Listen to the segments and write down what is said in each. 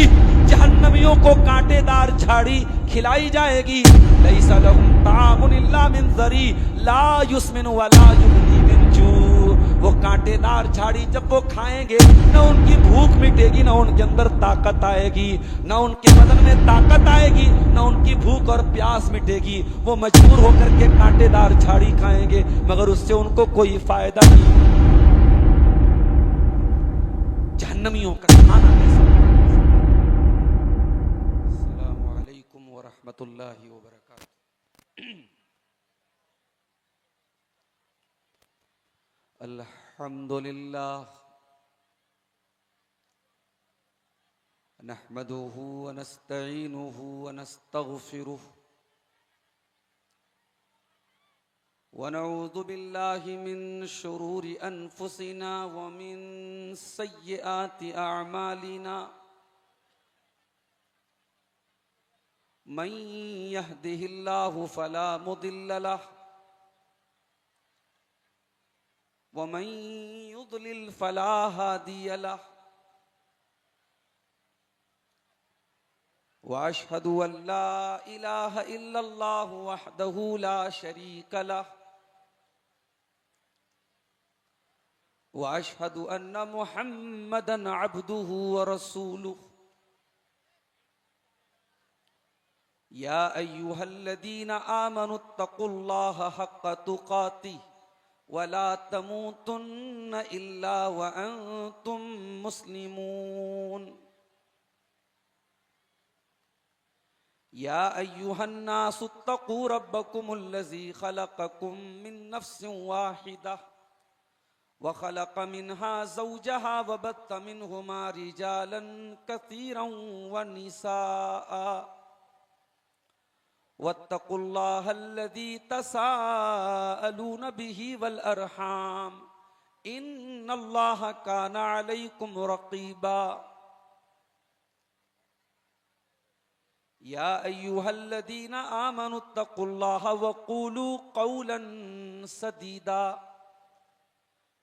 जाएगी, जहन्नमियों को कांटेदार झाड़ी खिलाई जाएगी। लैसा लहुम तामुन इल्ला मिन ज़री ला युस्मिनु वला युगनी मिन जू। वो कांटेदार झाड़ी जब वो खाएंगे, न उनकी भूख मिटेगी, न उनके अंदर ताकत आएगी, न उनके बदन में ताकत आएगी, न उनकी भूख और प्यास मिटेगी। वो मजबूर होकर के कांटेदार झाड़ी खाएंगे, मगर उससे उनको कोई फायदा नहीं। जहन्नमियों का खाना कैसा? अस्सलामु अलैकुम व रहमतुल्लाहि व बरकातुहू। अल्हम्दुलिल्लाह नहमदुहु व नस्तईनुहु व नस्तगफिरुहु व नऊज़ु बिल्लाहि मिन शुरूरि अनफुसिना व मिन सय्यिआति अअमालिना। मन यहदिहिल्लाहु फला मुदिल्ल लहु व मन युद्लिल फला हादिय लहु। व अशहदु अल्ला इलाहा इल्लल्लाहु वहदहु ला शरीक लहु व अशहदु अन्न मुहम्मदन अब्दुहु व रसूलुहु। या अय्युहल्लज़ीना आमनुत्तकुल्लाहा हक्क तुकातिह वला तमूतुन्न इल्ला व अंतुम मुस्लिमून। या अय्युहन्नासुत्तकू रब्बकुमुल्लज़ी खलक़कुम मिन नफ्सिन वाहिदा व खलक़ मिन्हा ज़ौजहा व बत्त मिन्हुमा रिजालन कसीरन व निसाअ वत्तकुल्लाहल्लज़ी तसाअलून बिही वल अरहाम इन्नल्लाहा काना अलैकुम रक़ीबा। या अय्युहल्लज़ीना आमनुत्तकुल्लाहा वक़ूलू क़ौलन सदीदा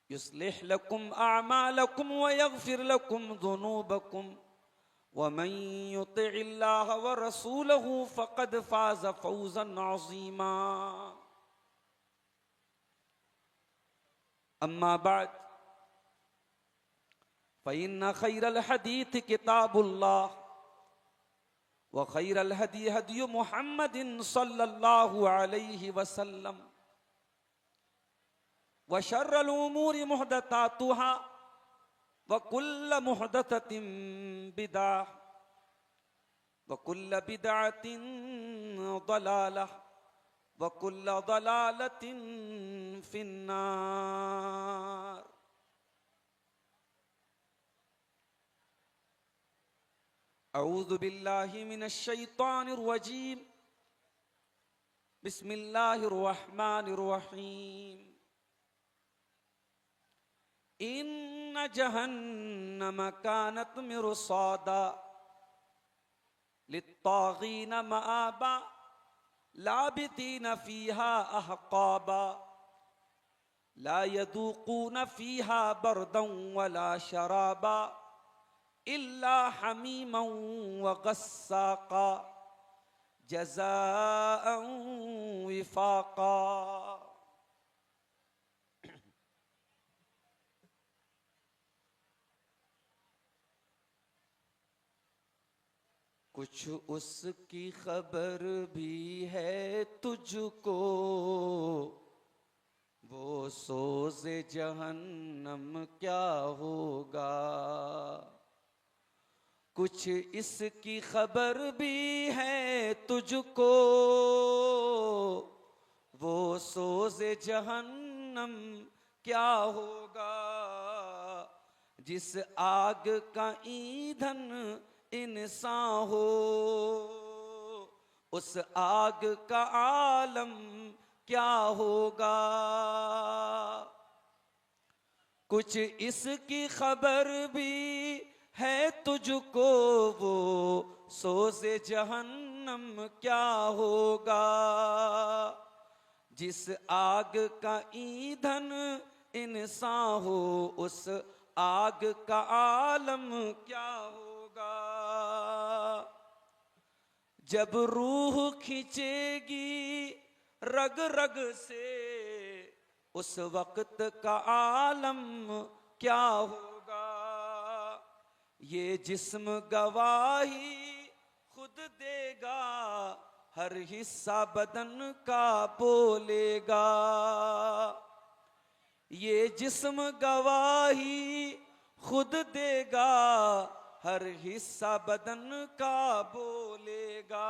युस्लिह लकुम अअमालकुम व यग़फिर लकुम ज़ुनूबकुम वमन युतिइल्लाह व रसूलहु फ़क़द फ़ाज़ फ़ौज़न अज़ीमा। अम्मा बाद फ़इन्न ख़ैरल हदीथ किताबुल्लाह व ख़ैरल हदी हदी मुहम्मदिन सल्लल्लाहु अलैहि वसल्लम व शर्रल उमूरि मुहदसातुहा व कुल्ल मुहदसतिन बिदअह व कुल्ल बिदअतिन दलालह व कुल्ल दलालतिन फिन्नार। अऊज़ु बिल्लाहि मिनश शैतानिर रजीम। बिस्मिल्लाहिर रहमानिर रहीम। इन्न जहन्नम कानत मिरसादा लित्तागीन मआबा लाबितीन फीहा अहक़ाबा ला यदूक़ून फीहा बरदन वला शराबा इल्ला हमीमन व गस्साक़ा जज़ाअन विफ़ाक़ा। कुछ उसकी खबर भी है तुझको, वो सोज़े जहन्नम क्या होगा। कुछ इसकी खबर भी है तुझको, वो सोज़े जहन्नम क्या होगा। जिस आग का ईंधन इंसान हो, उस आग का आलम क्या होगा। कुछ इसकी खबर भी है तुझको, वो सोज़े जहन्नम क्या होगा। जिस आग का ईंधन इंसान हो, उस आग का आलम क्या होगा। जब रूह खींचेगी रग रग से, उस वक्त का आलम क्या होगा। ये जिस्म गवाही खुद देगा, हर हिस्सा बदन का बोलेगा। ये जिस्म गवाही खुद देगा, हर हिस्सा बदन का बोलेगा।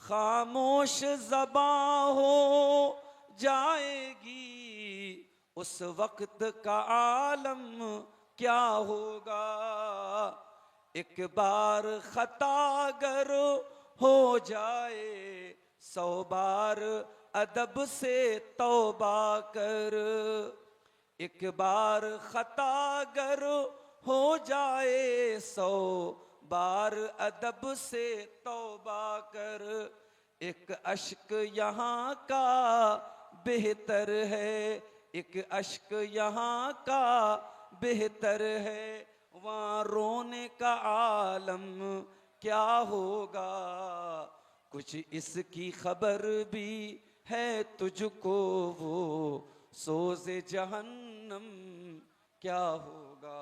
खामोश ज़बां हो जाएगी, उस वक्त का आलम क्या होगा। एक बार खता अगर हो जाए, 100 बार अदब से तौबा कर। एक बार खता अगर हो जाए, 100 बार अदब से तौबा कर। एक अश्क यहाँ का बेहतर है, एक अश्क यहाँ का बेहतर है। वहाँ रोने का आलम क्या होगा। कुछ इसकी खबर भी है तुझको, वो सोज़े जहन्नम क्या होगा।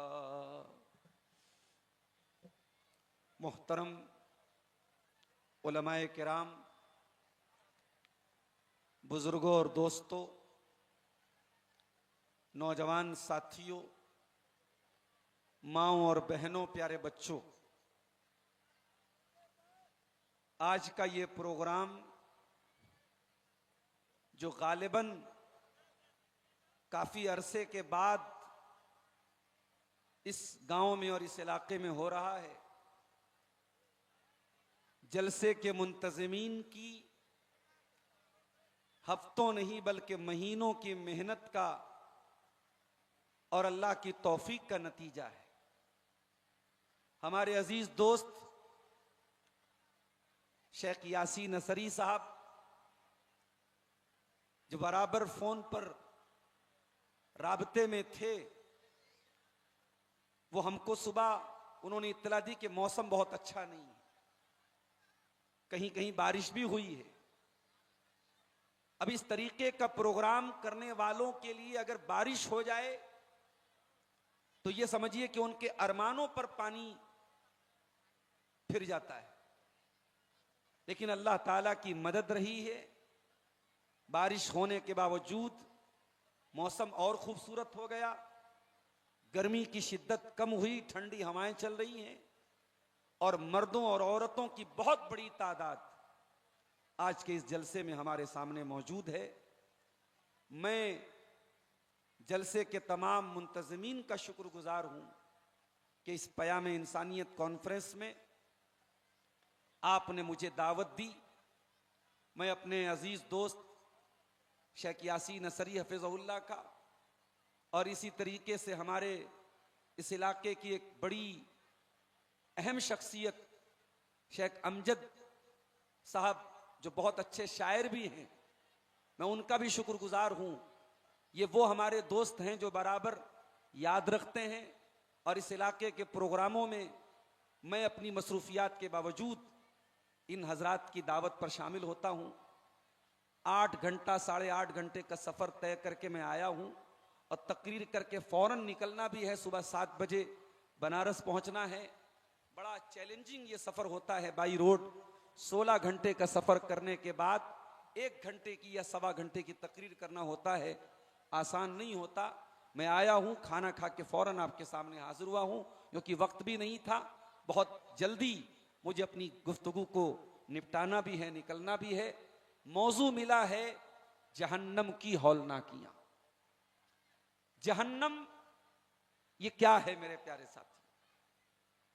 मोहतरम उलमाए किराम, बुजुर्गों और दोस्तों, नौजवान साथियों, माँओं और बहनों, प्यारे बच्चों, आज का ये प्रोग्राम जो गालिबन काफी अरसे के बाद इस गांव में और इस इलाके में हो रहा है, जलसे के मुंतज़िमीन की हफ्तों नहीं बल्कि महीनों की मेहनत का और अल्लाह की तौफीक का नतीजा है। हमारे अजीज दोस्त शेख यासीन नसरी साहब, जो बराबर फोन पर राबते में थे, वो हमको सुबह उन्होंने इत्तला दी कि मौसम बहुत अच्छा नहीं है, कहीं कहीं बारिश भी हुई है। अब इस तरीके का प्रोग्राम करने वालों के लिए अगर बारिश हो जाए तो ये समझिए कि उनके अरमानों पर पानी फिर जाता है। लेकिन अल्लाह ताला की मदद रही है, बारिश होने के बावजूद मौसम और खूबसूरत हो गया, गर्मी की शिद्दत कम हुई, ठंडी हवाएं चल रही हैं और मर्दों और औरतों की बहुत बड़ी तादाद आज के इस जलसे में हमारे सामने मौजूद है। मैं जलसे के तमाम मुंतज़िमीन का शुक्रगुजार हूं कि इस पयाम इंसानियत कॉन्फ्रेंस में आपने मुझे दावत दी। मैं अपने अजीज दोस्त शेख यासीन नसरी हफिज़हुल्लाह का और इसी तरीके से हमारे इस इलाके की एक बड़ी अहम शख्सियत शेख अमजद साहब, जो बहुत अच्छे शायर भी हैं, मैं उनका भी शुक्रगुजार हूं। ये वो हमारे दोस्त हैं जो बराबर याद रखते हैं और इस इलाके के प्रोग्रामों में मैं अपनी मसरूफियात के बावजूद इन हजरात की दावत पर शामिल होता हूं। 8 घंटा 8.5 घंटे का सफ़र तय करके मैं आया हूं और तकरीर करके फ़ौरन निकलना भी है। सुबह 7 बजे बनारस पहुंचना है। बड़ा चैलेंजिंग ये सफ़र होता है बाई रोड। 16 घंटे का सफ़र करने के बाद 1 घंटे की या 1.25 घंटे की तकरीर करना होता है, आसान नहीं होता। मैं आया हूं, खाना खा के फ़ौरन आपके सामने हाजिर हुआ हूं, क्योंकि वक्त भी नहीं था। बहुत जल्दी मुझे अपनी गुफ्तगू को निपटाना भी है, निकलना भी है। मौजू मिला है जहन्नम की हौलनाकियां। जहन्नम ये क्या है मेरे प्यारे साथी?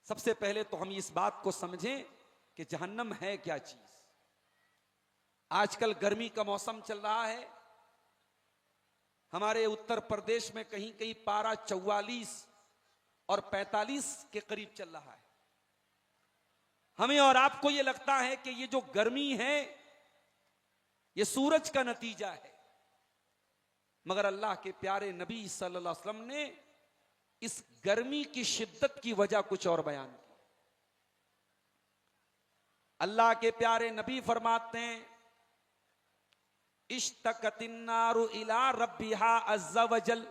सबसे पहले तो हम इस बात को समझें कि जहन्नम है क्या चीज। आजकल गर्मी का मौसम चल रहा है। हमारे उत्तर प्रदेश में कहीं कहीं पारा 44 और 45 के करीब चल रहा है। हमें और आपको यह लगता है कि ये जो गर्मी है ये सूरज का नतीजा है, मगर अल्लाह के प्यारे नबी सल्लल्लाहु अलैहि वसल्लम ने इस गर्मी की शिद्दत की वजह कुछ और बयान की। अल्लाह के प्यारे नबी फरमाते हैं, इश्तकतिन्नारु इला रब्बिहा अज़्ज़ा वजल,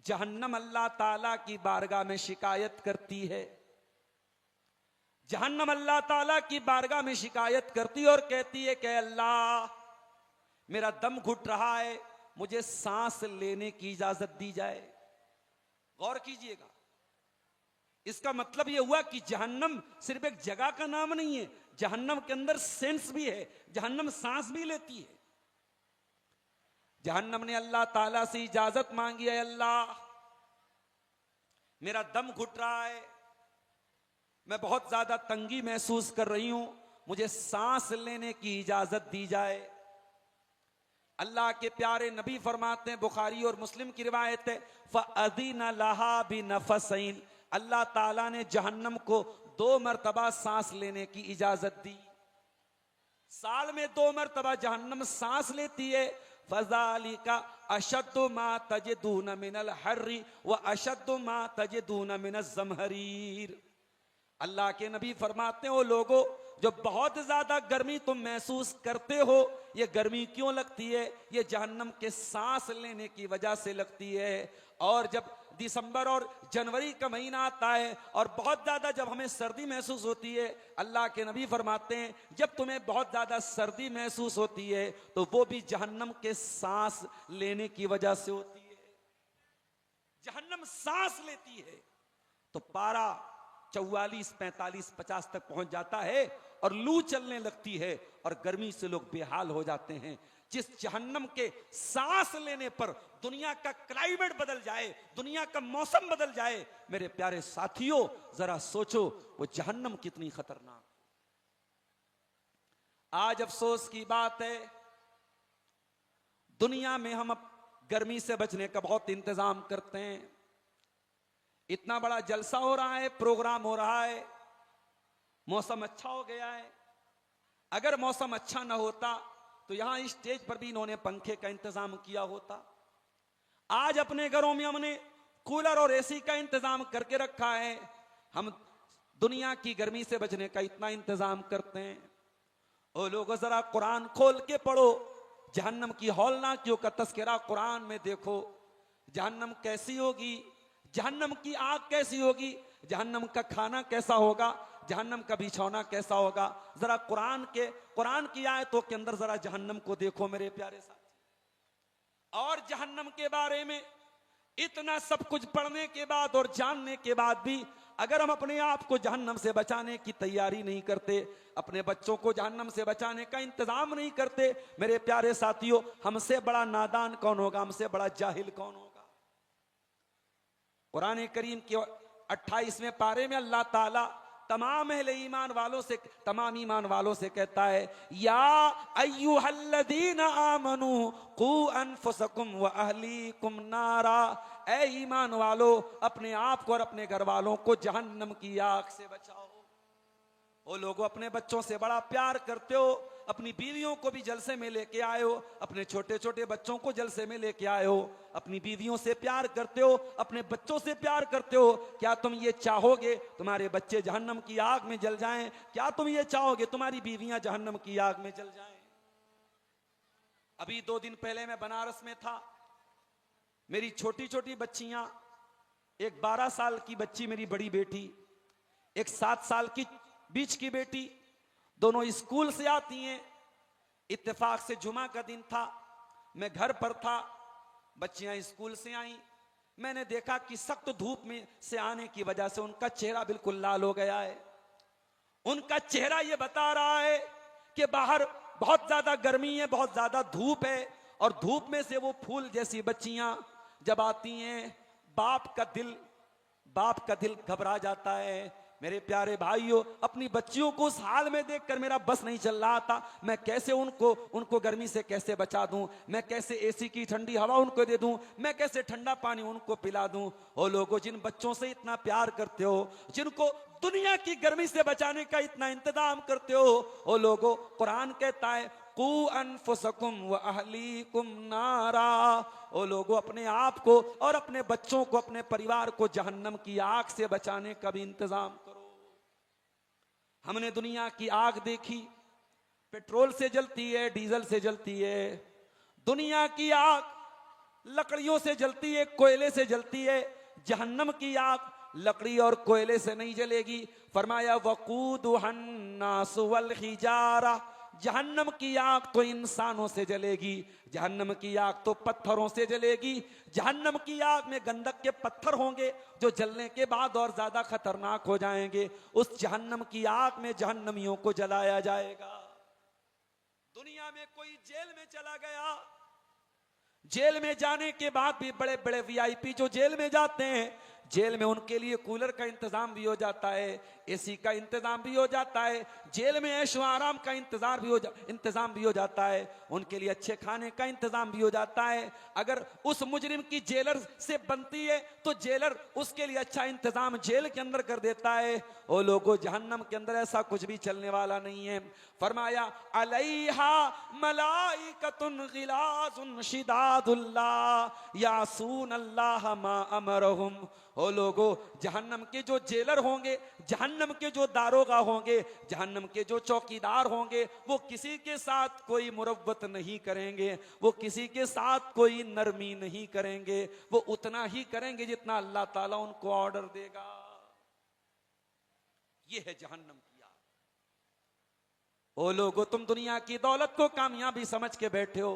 जहन्नम अल्लाह ताला की बारगाह में शिकायत करती है। जहन्नम अल्लाह ताला की बारगाह में शिकायत करती है और कहती है कि अल्लाह, मेरा दम घुट रहा है, मुझे सांस लेने की इजाजत दी जाए। गौर कीजिएगा, इसका मतलब यह हुआ कि जहन्नम सिर्फ एक जगह का नाम नहीं है, जहन्नम के अंदर सेंस भी है, जहन्नम सांस भी लेती है। जहन्नम ने अल्लाह ताला से इजाजत मांगी है, अल्लाह मेरा दम घुट रहा है, मैं बहुत ज्यादा तंगी महसूस कर रही हूं, मुझे सांस लेने की इजाजत दी जाए। अल्लाह के प्यारे नबी फरमाते हैं, बुखारी और मुस्लिम की रिवायत है, फ़अज़िन लहा बिनफ़सैन, अल्लाह ताला ने जहन्नम को 2 मरतबा सांस लेने की इजाजत दी। साल में 2 मरतबा जहन्नम सांस लेती है। फ़ज़ालिका अशद्दु मा तजिदून मिनल हर्री व अशद्दु मा तजिदून मिनज़ ज़महरीर। अल्लाह के नबी फरमाते हो, लोगों जो बहुत ज्यादा गर्मी तुम महसूस करते हो, ये गर्मी क्यों लगती है? ये जहन्नम के सांस लेने की वजह से लगती है। और जब दिसंबर और जनवरी का महीना आता है और बहुत ज्यादा जब हमें सर्दी महसूस होती है, अल्लाह के नबी फरमाते हैं, जब तुम्हें बहुत ज्यादा सर्दी महसूस होती है तो वो भी जहन्नम के सांस लेने की वजह से होती है। जहन्नम सांस लेती है तो पारा 44, 45, 50 तक पहुंच जाता है और लू चलने लगती है और गर्मी से लोग बेहाल हो जाते हैं। जिस जहन्नम के सांस लेने पर दुनिया का क्लाइमेट बदल जाए, दुनिया का मौसम बदल जाए, मेरे प्यारे साथियों जरा सोचो वो जहन्नम कितनी खतरनाक। आज अफसोस की बात है, दुनिया में हम अब गर्मी से बचने का बहुत इंतजाम करते हैं। इतना बड़ा जलसा हो रहा है, प्रोग्राम हो रहा है, मौसम अच्छा हो गया है। अगर मौसम अच्छा ना होता तो यहां इस स्टेज पर भी इन्होंने पंखे का इंतजाम किया होता। आज अपने घरों में हमने कूलर और एसी का इंतजाम करके रखा है। हम दुनिया की गर्मी से बचने का इतना इंतजाम करते हैं। ओ लोगों, जरा कुरान खोल के पढ़ो, जहन्नम की हौलनाकियों का तस्करा कुरान में देखो। जहन्नम कैसी होगी, जहन्नम की आग कैसी होगी, जहन्नम का खाना कैसा होगा, जहन्नम का बिछौना कैसा होगा। जरा कुरान की आयतों के अंदर जरा जहन्नम को देखो मेरे प्यारे साथी। और जहन्नम के बारे में इतना सब कुछ पढ़ने के बाद और जानने के बाद भी अगर हम अपने आप को जहन्नम से बचाने की तैयारी नहीं करते, अपने बच्चों को जहन्नम से बचाने का इंतजाम नहीं करते, मेरे प्यारे साथियों, हमसे बड़ा नादान कौन होगा, हमसे बड़ा जाहिल कौन होगा। कुरान करीम के 28वें पारे में अल्लाह ताला तमाम ईमान वालों से कहता है, या अय्युहल्लज़ीना आमनू कू अनफुसकुम व अहलीकुम नारा, ऐ ईमान वालो अपने आप को और अपने घर वालों को जहन्नम की आग से बचाओ। ओ लोगों, अपने बच्चों से बड़ा प्यार करते हो, अपनी बीवियों को भी जलसे में लेके आए हो, अपने छोटे छोटे बच्चों को जलसे में लेके आए हो, अपनी बीवियों से प्यार करते हो, अपने बच्चों से प्यार करते हो। क्या तुम ये चाहोगे तुम्हारे बच्चे जहन्नम की आग में जल जाएं? क्या तुम ये चाहोगे तुम्हारी बीवियां जहन्नम की आग में जल जाएं? अभी 2 दिन पहले मैं बनारस में था। मेरी छोटी छोटी बच्चियां, एक 12 साल की बच्ची मेरी बड़ी बेटी, एक 7 साल की बीच की बेटी, दोनों स्कूल से आती हैं। इत्तेफाक से जुमा का दिन था, मैं घर पर था, बच्चियां स्कूल से आई। मैंने देखा कि सख्त धूप में से आने की वजह से उनका चेहरा बिल्कुल लाल हो गया है। उनका चेहरा ये बता रहा है कि बाहर बहुत ज्यादा गर्मी है, बहुत ज्यादा धूप है, और धूप में से वो फूल जैसी बच्चियां जब आती हैं, बाप का दिल घबरा जाता है। मेरे प्यारे भाइयों, अपनी बच्चियों को उस हाल में देखकर मेरा बस नहीं चल रहा था। मैं कैसे उनको गर्मी से कैसे बचा दूं, मैं कैसे एसी की ठंडी हवा उनको दे दूं, मैं कैसे ठंडा पानी उनको पिला दूं। ओ लोगों, जिन बच्चों से इतना प्यार करते हो, जिनको दुनिया की गर्मी से बचाने का इतना इंतजाम करते हो, ओ लोगों, कुरान कहता है कू अनफुसकुम व अहलीकुम नारा। ओ लोगों, अपने आप को और अपने बच्चों को, अपने परिवार को जहन्नम की आग से बचाने का भी इंतजाम करो। हमने दुनिया की आग देखी, पेट्रोल से जलती है, डीजल से जलती है। दुनिया की आग लकड़ियों से जलती है, कोयले से जलती है। जहन्नम की आग लकड़ी और कोयले से नहीं जलेगी। फरमाया वकूदुहन नास वल हिजारा, जहन्नम की आग तो इंसानों से जलेगी, जहन्नम की आग तो पत्थरों से जलेगी। जहन्नम की आग में गंधक के पत्थर होंगे जो जलने के बाद और ज्यादा खतरनाक हो जाएंगे। उस जहन्नम की आग में जहन्नमियों को जलाया जाएगा। दुनिया में कोई जेल में चला गया, जेल में जाने के बाद भी बड़े बड़े वीआईपी जो जेल में जाते हैं, जेल में उनके लिए कूलर का इंतजाम भी हो जाता है, एसी का इंतजाम भी हो जाता है, जेल में ऐशो आराम का इंतजाम भी हो जाता है, उनके लिए अच्छे खाने का इंतजाम भी हो जाता है। अगर उस मुजरिम की जेलर से बनती है तो जेलर उसके लिए अच्छा इंतजाम जेल के अंदर कर देता है। ओ लोगों, जहन्नम के अंदर ऐसा कुछ भी चलने वाला नहीं है। फरमाया अलैहा मलाइकतुन गिलाजुन शिदादुल्ला यासून अल्लाह मा अमरहुम। ओ लोगों, जहन्नम के जो जेलर होंगे, जहन्नम के जो दारोगा होंगे, जहन्नम के जो चौकीदार होंगे, वो किसी के साथ कोई मुरव्वत नहीं करेंगे, वो किसी के साथ कोई नरमी नहीं करेंगे, वो उतना ही करेंगे जितना अल्लाह ताला उनको ऑर्डर देगा। ये है जहन्नम की आग। ओ लोगों, तुम दुनिया की दौलत को कामयाबी समझ के बैठे हो।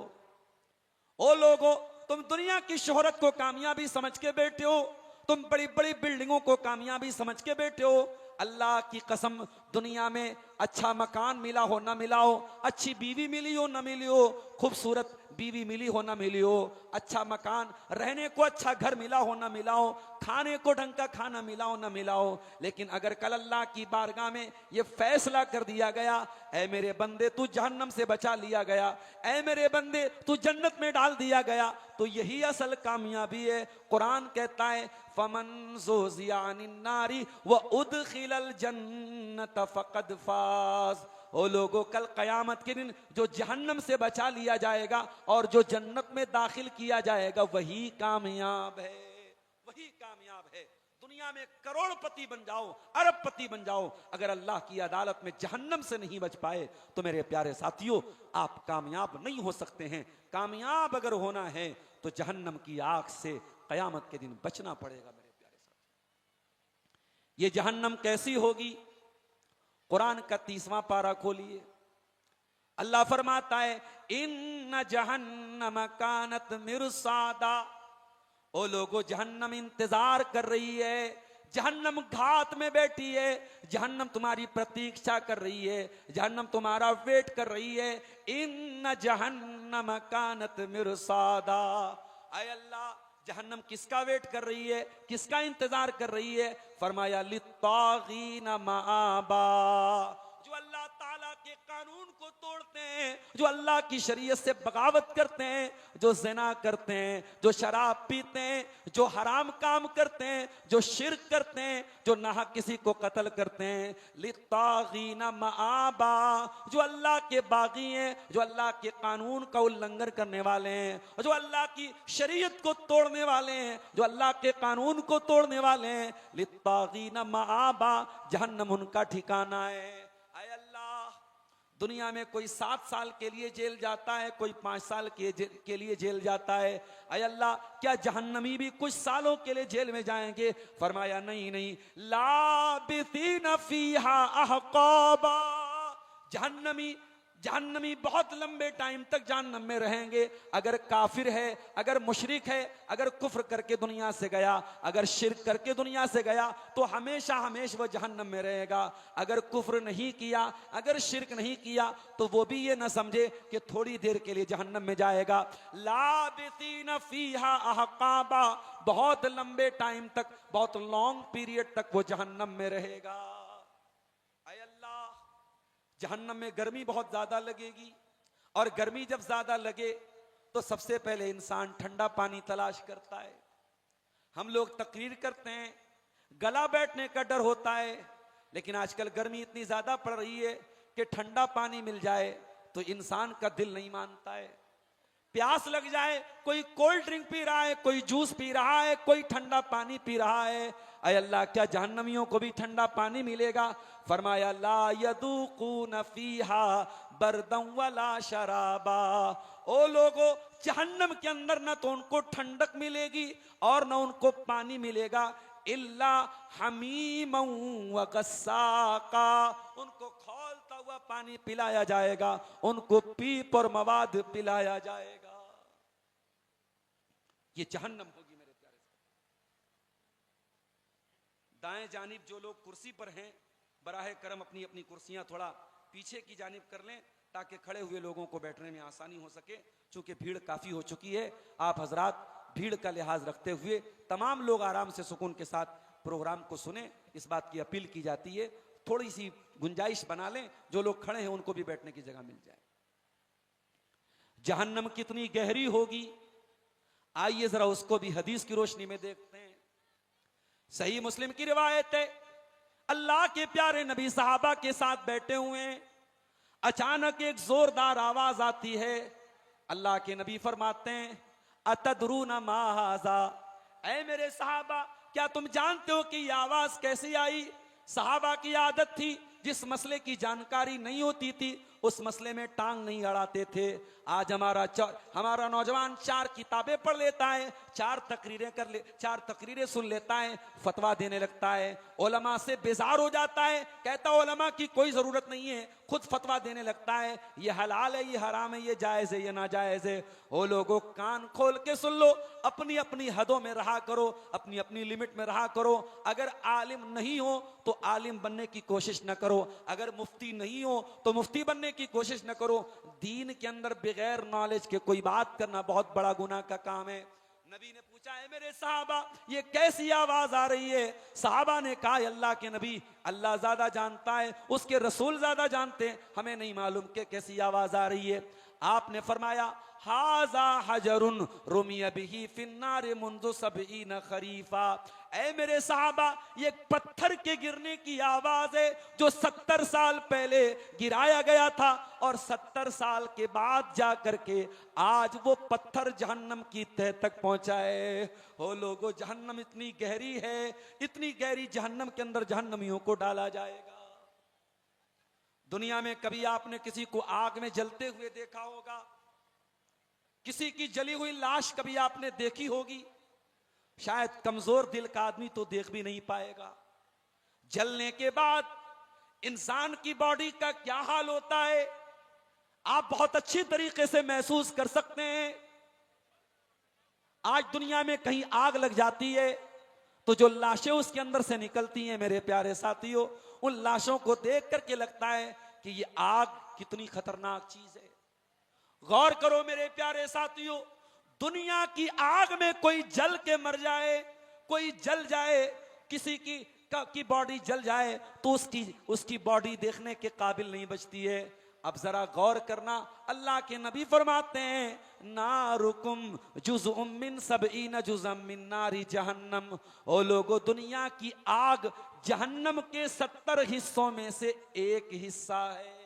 ओ लोगों, तुम दुनिया की शोहरत को कामयाबी समझ के बैठे हो, तुम बड़ी बड़ी बिल्डिंगों को कामयाबी समझ के बैठे हो। अल्लाह की कसम, दुनिया में अच्छा मकान मिला हो ना मिला हो, अच्छी बीवी मिली हो ना मिली हो, खूबसूरत बीवी मिली हो ना मिली हो, अच्छा मकान रहने को अच्छा घर मिला हो ना मिला हो, खाने को ढंग का खाना मिला हो ना मिला हो, लेकिन अगर कल अल्लाह की बारगाह में ये फैसला कर दिया गया, ऐ मेरे बंदे तू जहन्नम से बचा लिया गया, ऐ मेरे बंदे तू जन्नत में डाल दिया गया, तो यही असल कामयाबी है। कुरान कहता है फमन ज़ुहज़िया अनिन नारी व उदखिलल जन्नत फ़क़द फ़ाज़। ओ लोगों, कल कयामत के दिन जो जहन्नम से बचा लिया जाएगा और जो जन्नत में दाखिल किया जाएगा, वही कामयाब है, वही कामयाब है। दुनिया में करोड़पति बन जाओ, अरबपति बन जाओ, अगर अल्लाह की अदालत में जहन्नम से नहीं बच पाए तो मेरे प्यारे साथियों, आप कामयाब नहीं हो सकते हैं। कामयाब अगर होना है तो जहन्नम की आग से कयामत के दिन बचना पड़ेगा। मेरे प्यारे साथियों, ये जहन्नम कैसी होगी? कुरान का 30वां पारा खोलिए, अल्लाह फरमाता है इन्न जहन्नम कानत मिरसादा। ओ लोगो, जहन्नम इंतजार कर रही है, जहन्नम घात में बैठी है, जहन्नम तुम्हारी प्रतीक्षा कर रही है, जहन्नम तुम्हारा वेट कर रही है। इन्न जहन्नम कानत मिरसादा। आय अल्लाह, जहन्नम किसका वेट कर रही है, किसका इंतजार कर रही है? फरमाया लित्तागीन माबा, जो अल्लाह ताला के कानून को तोड़ते हैं, जो अल्लाह की शरीयत से बगावत करते हैं, जो ज़िना करते हैं, जो शराब पीते हैं, जो हराम काम करते हैं, जो शिर्क करते हैं, जो नाहक किसी को कत्ल करते हैं। लित्तागीन माबा, जो अल्लाह के बागी हैं, जो अल्लाह के कानून का उल्लंघन करने वाले हैं, जो अल्लाह की शरीयत को तोड़ने वाले हैं, जो अल्लाह के कानून को तोड़ने वाले हैं। लित्तागीन माबा, जहन्नम उनका ठिकाना है। दुनिया में कोई 7 साल के लिए जेल जाता है, कोई 5 साल के लिए जेल जाता है। अय अल्लाह, क्या जहन्नमी भी कुछ सालों के लिए जेल में जाएंगे? फरमाया नहीं नहीं, लाबिसीन फीहा अहक़ाबा। जहन्नमी बहुत लंबे टाइम तक जहन्नम में रहेंगे। अगर काफिर है, अगर मुशरिक है, अगर कुफ्र करके दुनिया से गया, अगर शिर्क करके दुनिया से गया, तो हमेशा हमेशा वो जहन्नम में रहेगा। अगर कुफ्र नहीं किया, अगर शिर्क नहीं किया, तो वो भी ये ना समझे कि थोड़ी देर के लिए जहन्नम में जाएगा। लाबिसीन फीहा अहक़ाबा, बहुत लंबे टाइम तक, बहुत लॉन्ग पीरियड तक वो जहन्नम में रहेगा। जहन्नम में गर्मी बहुत ज्यादा लगेगी, और गर्मी जब ज्यादा लगे तो सबसे पहले इंसान ठंडा पानी तलाश करता है। हम लोग तकरीर करते हैं, गला बैठने का डर होता है, लेकिन आजकल गर्मी इतनी ज्यादा पड़ रही है कि ठंडा पानी मिल जाए तो इंसान का दिल नहीं मानता है। प्यास लग जाए, कोई कोल्ड ड्रिंक पी रहा है, कोई जूस पी रहा है, कोई ठंडा पानी पी रहा है, अय अल्लाह क्या जहन्नमियों को भी ठंडा पानी मिलेगा? फरमाया ला यदूकून फीहा बरदम वला शराबा। ओ लोगो, जहन्नम के अंदर ना तो उनको ठंडक मिलेगी और ना उनको पानी मिलेगा, इल्ला हमीमन व गस्साका, उनको खौलता हुआ पानी पिलाया जाएगा, उनको पीप और मवाद पिलाया जाएगा। ये जहन्नम होगी मेरे प्यारे। दाएं जानिब जो लोग कुर्सी पर हैं, बराहे करम अपनी अपनी कुर्सियां थोड़ा पीछे की जानिब कर लें ताकि खड़े हुए लोगों को बैठने में आसानी हो सके। चूंकि भीड़ काफी हो चुकी है, आप हजरात भीड़ का लिहाज रखते हुए तमाम लोग आराम से सुकून के साथ प्रोग्राम को सुने, इस बात की अपील की जाती है। थोड़ी सी गुंजाइश बना लें, जो लोग खड़े हैं उनको भी बैठने की जगह मिल जाए। जहन्नम कितनी गहरी होगी, आइए जरा उसको भी हदीस की रोशनी में देखते हैं। सही मुस्लिम की रिवायत है, अल्लाह के प्यारे नबी साहबा के साथ बैठे हुए हैं, अचानक एक जोरदार आवाज आती है। अल्लाह के नबी फरमाते हैं अतदरूना मा हाजा, ऐ मेरे साहबा क्या तुम जानते हो कि यह आवाज कैसी आई? साहबा की आदत थी, जिस मसले की जानकारी नहीं होती थी उस मसले में टांग नहीं अड़ाते थे। आज हमारा नौजवान 4 किताबें पढ़ लेता है, 4 तकरीरें सुन लेता है, फतवा देने लगता है, उलमा से बेजार हो जाता है, कहता उलमा की कोई जरूरत नहीं है, खुद फतवा देने लगता है, ये हलाल है, ये हराम है, ये जायज है, ये नाजायज है। ओ लोगों, कान खोल के सुन लो, अपनी अपनी हदों में रहा करो, अपनी अपनी लिमिट में रहा करो। अगर आलिम नहीं हो तो आलिम बनने की कोशिश न करो, अगर मुफ्ती नहीं हो तो मुफ्ती बनने की कोशिश न करो। दीन के अंदर बगैर नॉलेज के कोई बात करना बहुत बड़ा गुनाह का काम है। नबी ने पूछा है मेरे साहबा ये कैसी आवाज आ रही है? साहबा ने कहा अल्लाह के नबी, अल्लाह ज्यादा जानता है, उसके रसूल ज्यादा जानते हैं, हमें नहीं मालूम कि कैसी आवाज आ रही है। आपने फरमाया हाजा हजरुन रुमिया बिही फिन्नार मुंदु सबईन खरीफा, ऐ मेरे साहबा ये पत्थर के गिरने की आवाज है जो 70 साल पहले गिराया गया था और 70 साल के बाद जा करके आज वो पत्थर जहन्नम की तह तक पहुंचा है। हो लोगो, जहन्नम इतनी गहरी है, इतनी गहरी जहन्नम के अंदर जहन्नमियों को डाला जाएगा। दुनिया में कभी आपने किसी को आग में जलते हुए देखा होगा, किसी की जली हुई लाश कभी आपने देखी होगी? शायद कमजोर दिल का आदमी तो देख भी नहीं पाएगा। जलने के बाद इंसान की बॉडी का क्या हाल होता है आप बहुत अच्छी तरीके से महसूस कर सकते हैं। आज दुनिया में कहीं आग लग जाती है तो जो लाशें उसके अंदर से निकलती हैं मेरे प्यारे साथियों, उन लाशों को देख करके लगता है कि ये आग कितनी खतरनाक चीज है। गौर करो मेरे प्यारे साथियों, दुनिया की आग में कोई जल के मर जाए, कोई जल जाए, किसी की बॉडी जल जाए तो उसकी बॉडी देखने के काबिल नहीं बचती है। अब जरा गौर करना, अल्लाह के नबी फरमाते हैं नारुकुम जुज़उम मिन सबईन जुज़अम मिन नारी जहन्नम। ओ लोगो, दुनिया की आग जहन्नम के 70 हिस्सों में से एक हिस्सा है।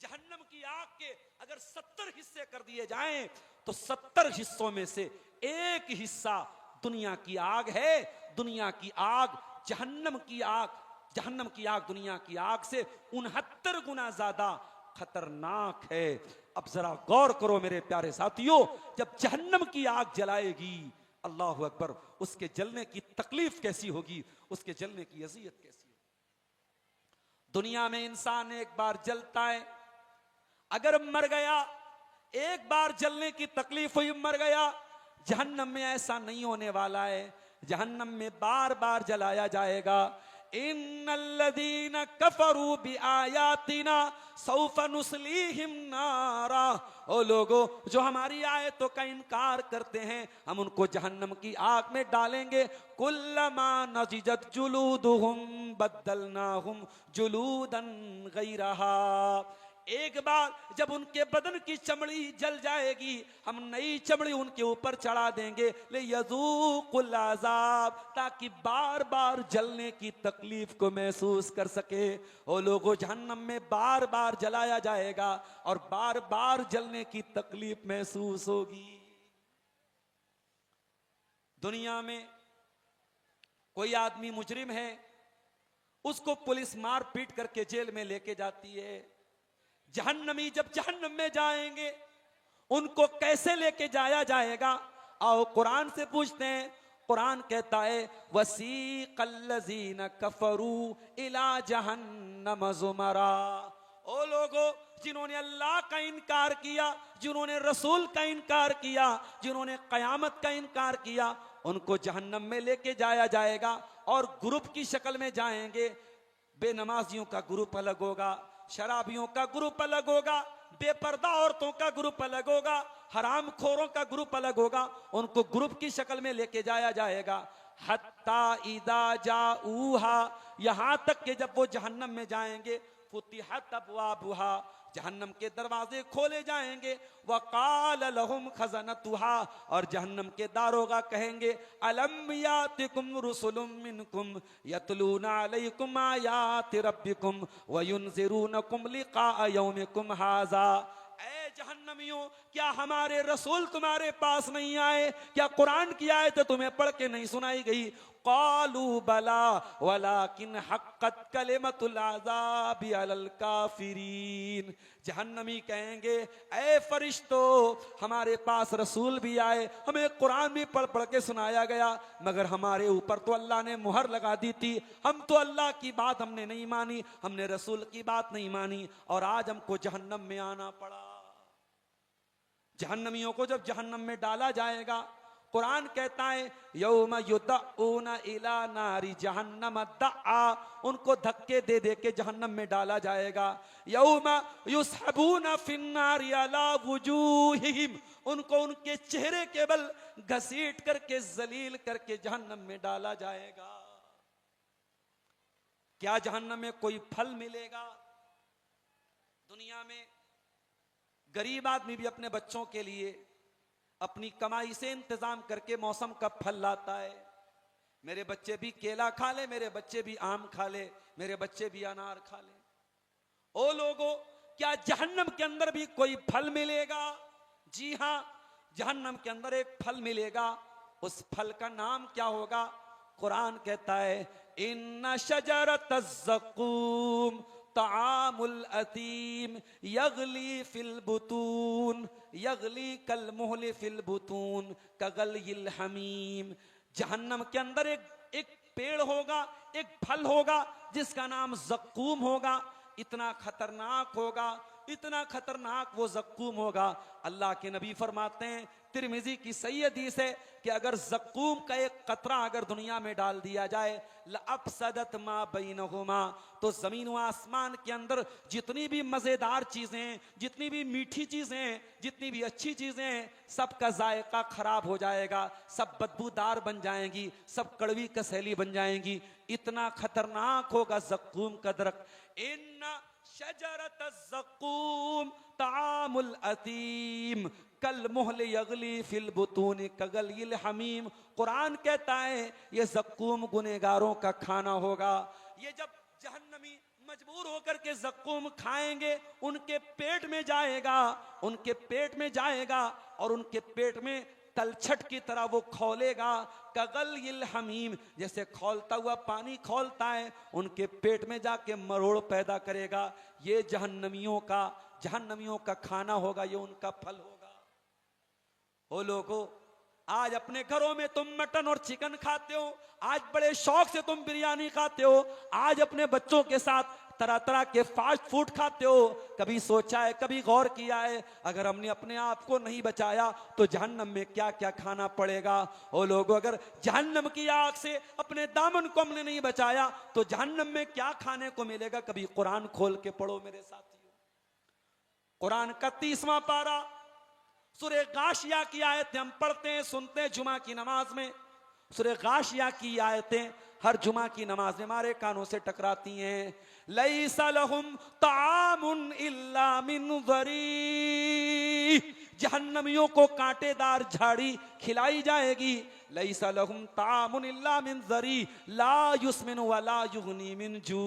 जहन्नम की आग के अगर 70 हिस्से कर दिए जाएं तो 70 हिस्सों में से एक हिस्सा दुनिया की आग है। दुनिया की आग जहन्नम की आग दुनिया की आग से 69 गुना ज्यादा खतरनाक है। अब जरा गौर करो मेरे प्यारे साथियों, जब जहन्नम की आग जलाएगी, अल्लाह अकबर, उसके जलने की तकलीफ कैसी होगी, उसके जलने की अज़ियत कैसी होगी। दुनिया में इंसान एक बार जलता है, अगर मर गया, एक बार जलने की तकलीफ हुई, मर गया। जहन्नम में ऐसा नहीं होने वाला है, जहन्नम में बार बार जलाया जाएगा। इन्नल्लज़ीना कफरू बिआयातिना सौफा नुस्लीहिम नारा। ओ लोगो, जो हमारी आयतों का इनकार करते हैं हम उनको जहन्नम की आग में डालेंगे। कुल्लमा नज़िजत जुलूदुहुम बद्दलनाहुम जुलूदन गैरहा। एक बार जब उनके बदन की चमड़ी जल जाएगी, हम नई चमड़ी उनके ऊपर चढ़ा देंगे, ले यज़ूक़ुल अज़ाब, ताकि बार बार जलने की तकलीफ को महसूस कर सके। वो लोगों, जहन्नम में बार बार जलाया जाएगा और बार बार जलने की तकलीफ महसूस होगी। दुनिया में कोई आदमी मुजरिम है, उसको पुलिस मार पीट करके जेल में लेके जाती है। जहन्नमी जब जहन्नम में जाएंगे, उनको कैसे लेके जाया जाएगा? आओ कुरान से पूछते हैं। कुरान कहता है, वसीक़ल्लज़ीना कफ़रू इला जहन्नम ज़ुमरा। ओ लोगो, जिन्होंने अल्लाह का इनकार किया, जिन्होंने रसूल का इनकार किया, जिन्होंने क़यामत का इनकार किया, उनको जहन्नम में लेके जाया जाएगा और ग्रुप की शक्ल में जाएंगे। बेनमाजियों का ग्रुप अलग होगा, शराबियों का ग्रुप अलग होगा, बेपर्दा औरतों का ग्रुप अलग होगा, हरामखोरों का ग्रुप अलग होगा। उनको ग्रुप की शक्ल में लेके जाया जाएगा। हत्ता इदा जाऊहा, यहां तक कि जब वो जहन्नम में जाएंगे, फुतिहत अब्वाबुहा, जहन्नम के दरवाजे खोले जाएंगे। वक़ाल लहुम खज़नतुहा, और जहन्नम के दारोगा कहेंगे, अलम यातिकुम रुसुलुम मिनकुम यतलूना अलैकुम आयाति रब्बिकुम व युनज़िरूनकुम लिक़ा यौमिकुम हाज़ा। ऐ जहन्नमियों, क्या हमारे रसूल तुम्हारे पास नहीं आए? क्या कुरान की आयत तुम्हें पढ़ के नहीं सुनाई गई? क़ालू बला वलाकिन हक़्क़त कलिमतुल अज़ाबि अलल काफ़िरीन। जहन्नमी कहेंगे, ऐ फरिश्तों, हमारे पास रसूल भी आए, हमें कुरान भी पढ़ पढ़ के सुनाया गया, मगर हमारे ऊपर तो अल्लाह ने मुहर लगा दी थी। हम तो अल्लाह की बात हमने नहीं मानी, हमने रसूल की बात नहीं मानी, और आज हमको जहन्नम में आना पड़ा। जहन्नमियों को जब जहन्नम में डाला जाएगा, कुरान कहता है, यौम युदऊना इला नारी जहन्नम दआ, उनको धक्के दे दे के जहन्नम में डाला जाएगा। यौम युसहबूना फिन्नारि अला वुजूहिहिम, उनको उनके चेहरे के बल घसीट करके जलील करके जहन्नम में डाला जाएगा। क्या जहन्नम में कोई फल मिलेगा? दुनिया में गरीब आदमी भी अपने बच्चों के लिए अपनी कमाई से इंतजाम करके मौसम का फल लाता है। मेरे बच्चे भी केला खा ले, मेरे बच्चे भी आम खा ले, मेरे बच्चे भी अनार खा ले। ओ लोगों, क्या जहन्नम के अंदर भी कोई फल मिलेगा? जी हां, जहन्नम के अंदर एक फल मिलेगा। उस फल का नाम क्या होगा? कुरान कहता है, इन्ना शजरतज़ ज़क़ूम तामुल अतीम यगली फिल बुतून यगली कल मुहल फिल बुतून कगलिल हमीम। जहन्नम के अंदर एक पेड़ होगा, एक फल होगा जिसका नाम ज़क़ूम होगा। इतना खतरनाक होगा, इतना खतरनाक वो ज़क़ूम होगा। अल्लाह के नबी फरमाते हैं, तिरमिज़ी की सही हदीस है, कि अगर ज़क़ूम का एक कतरा अगर दुनिया में डाल दिया जाए, लअफ़सदत मा बैनहुमा, तो ज़मीन व आसमान के अंदर जितनी भी मज़ेदार चीज़ें, जितनी भी मीठी चीज़ें, जितनी भी अच्छी चीज़ें, सबका जायका खराब हो जाएगा, सब बदबूदार बन जाएंगी, सब कड़वी कसैली बन जाएंगी। इतना खतरनाक होगा ज़क़ूम का दरख्त। इन्ना शजरतज़ ज़क़ूम तामुल अतीम कल मुहल यगली फिल बुतून कगलिल हमीम। कुरान कहता है, ये ज़क़ूम गुनेगारों का खाना होगा। ये जब जहन्नमी मजबूर होकर के ज़क़ूम खाएंगे, उनके पेट में जाएगा, उनके पेट में जाएगा, और उनके पेट में तलछट की तरह वो खौलेगा। कगलिल हमीम, जैसे खौलता हुआ पानी खौलता है, उनके पेट में जाके मरोड़ पैदा करेगा। ये जहन्नमियों का खाना होगा, ये उनका फल होगा। ओ लोगों, आज अपने घरों में तुम मटन और चिकन खाते हो, आज बड़े शौक से तुम बिरयानी खाते हो, आज अपने बच्चों के साथ तरह तरह के फास्ट फूड खाते हो। कभी सोचा है, कभी गौर किया है, अगर हमने अपने आप को नहीं बचाया तो जहन्नम में क्या क्या खाना पड़ेगा? ओ लोगों, अगर जहन्नम की आग से अपने दामन को हमने नहीं बचाया तो जहन्नम में क्या खाने को मिलेगा? कभी कुरान खोल के पढ़ो मेरे साथियों। कुरान का 30वां पारा, सूरह गाशिया की आयत हम पढ़ते हैं, सुनते हैं जुमा की नमाज में। सूरह गाशिया की आयतें हर जुमा की नमाज में हमारे कानों से टकराती हैं। लैसा लहुम तामुन इल्ला मिन ज़री, जहन्नमियों को कांटेदार झाड़ी खिलाई जाएगी। लैसा लहुम तामुन इल्ला मिन ज़री ला युस्मिनु वला युगनी मिन जू,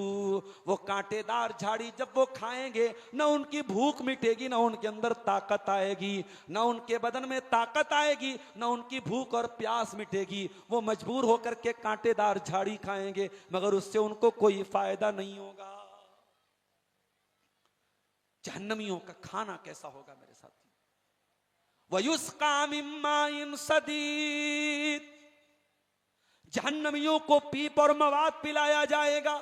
वो कांटेदार झाड़ी जब वो खाएंगे न उनकी भूख मिटेगी, न उनके अंदर ताकत आएगी, न उनके बदन में ताकत आएगी, न उनकी भूख और प्यास मिटेगी। वो मजबूर होकर के कांटेदार झाड़ी खाएंगे मगर उससे उनको कोई फायदा नहीं होगा। जहन्नमियों का खाना कैसा होगा मेरे साथी? वयुस्का मिन माइन सदीद, जहन्नमियों को पीप और मवाद पिलाया जाएगा।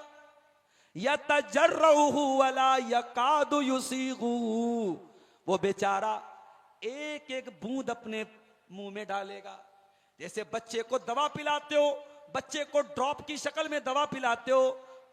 यतजर्रुहु वला यकादु युसीगु, वो बेचारा एक एक बूंद अपने मुंह में डालेगा। जैसे बच्चे को दवा पिलाते हो, बच्चे को ड्रॉप की शक्ल में दवा पिलाते हो,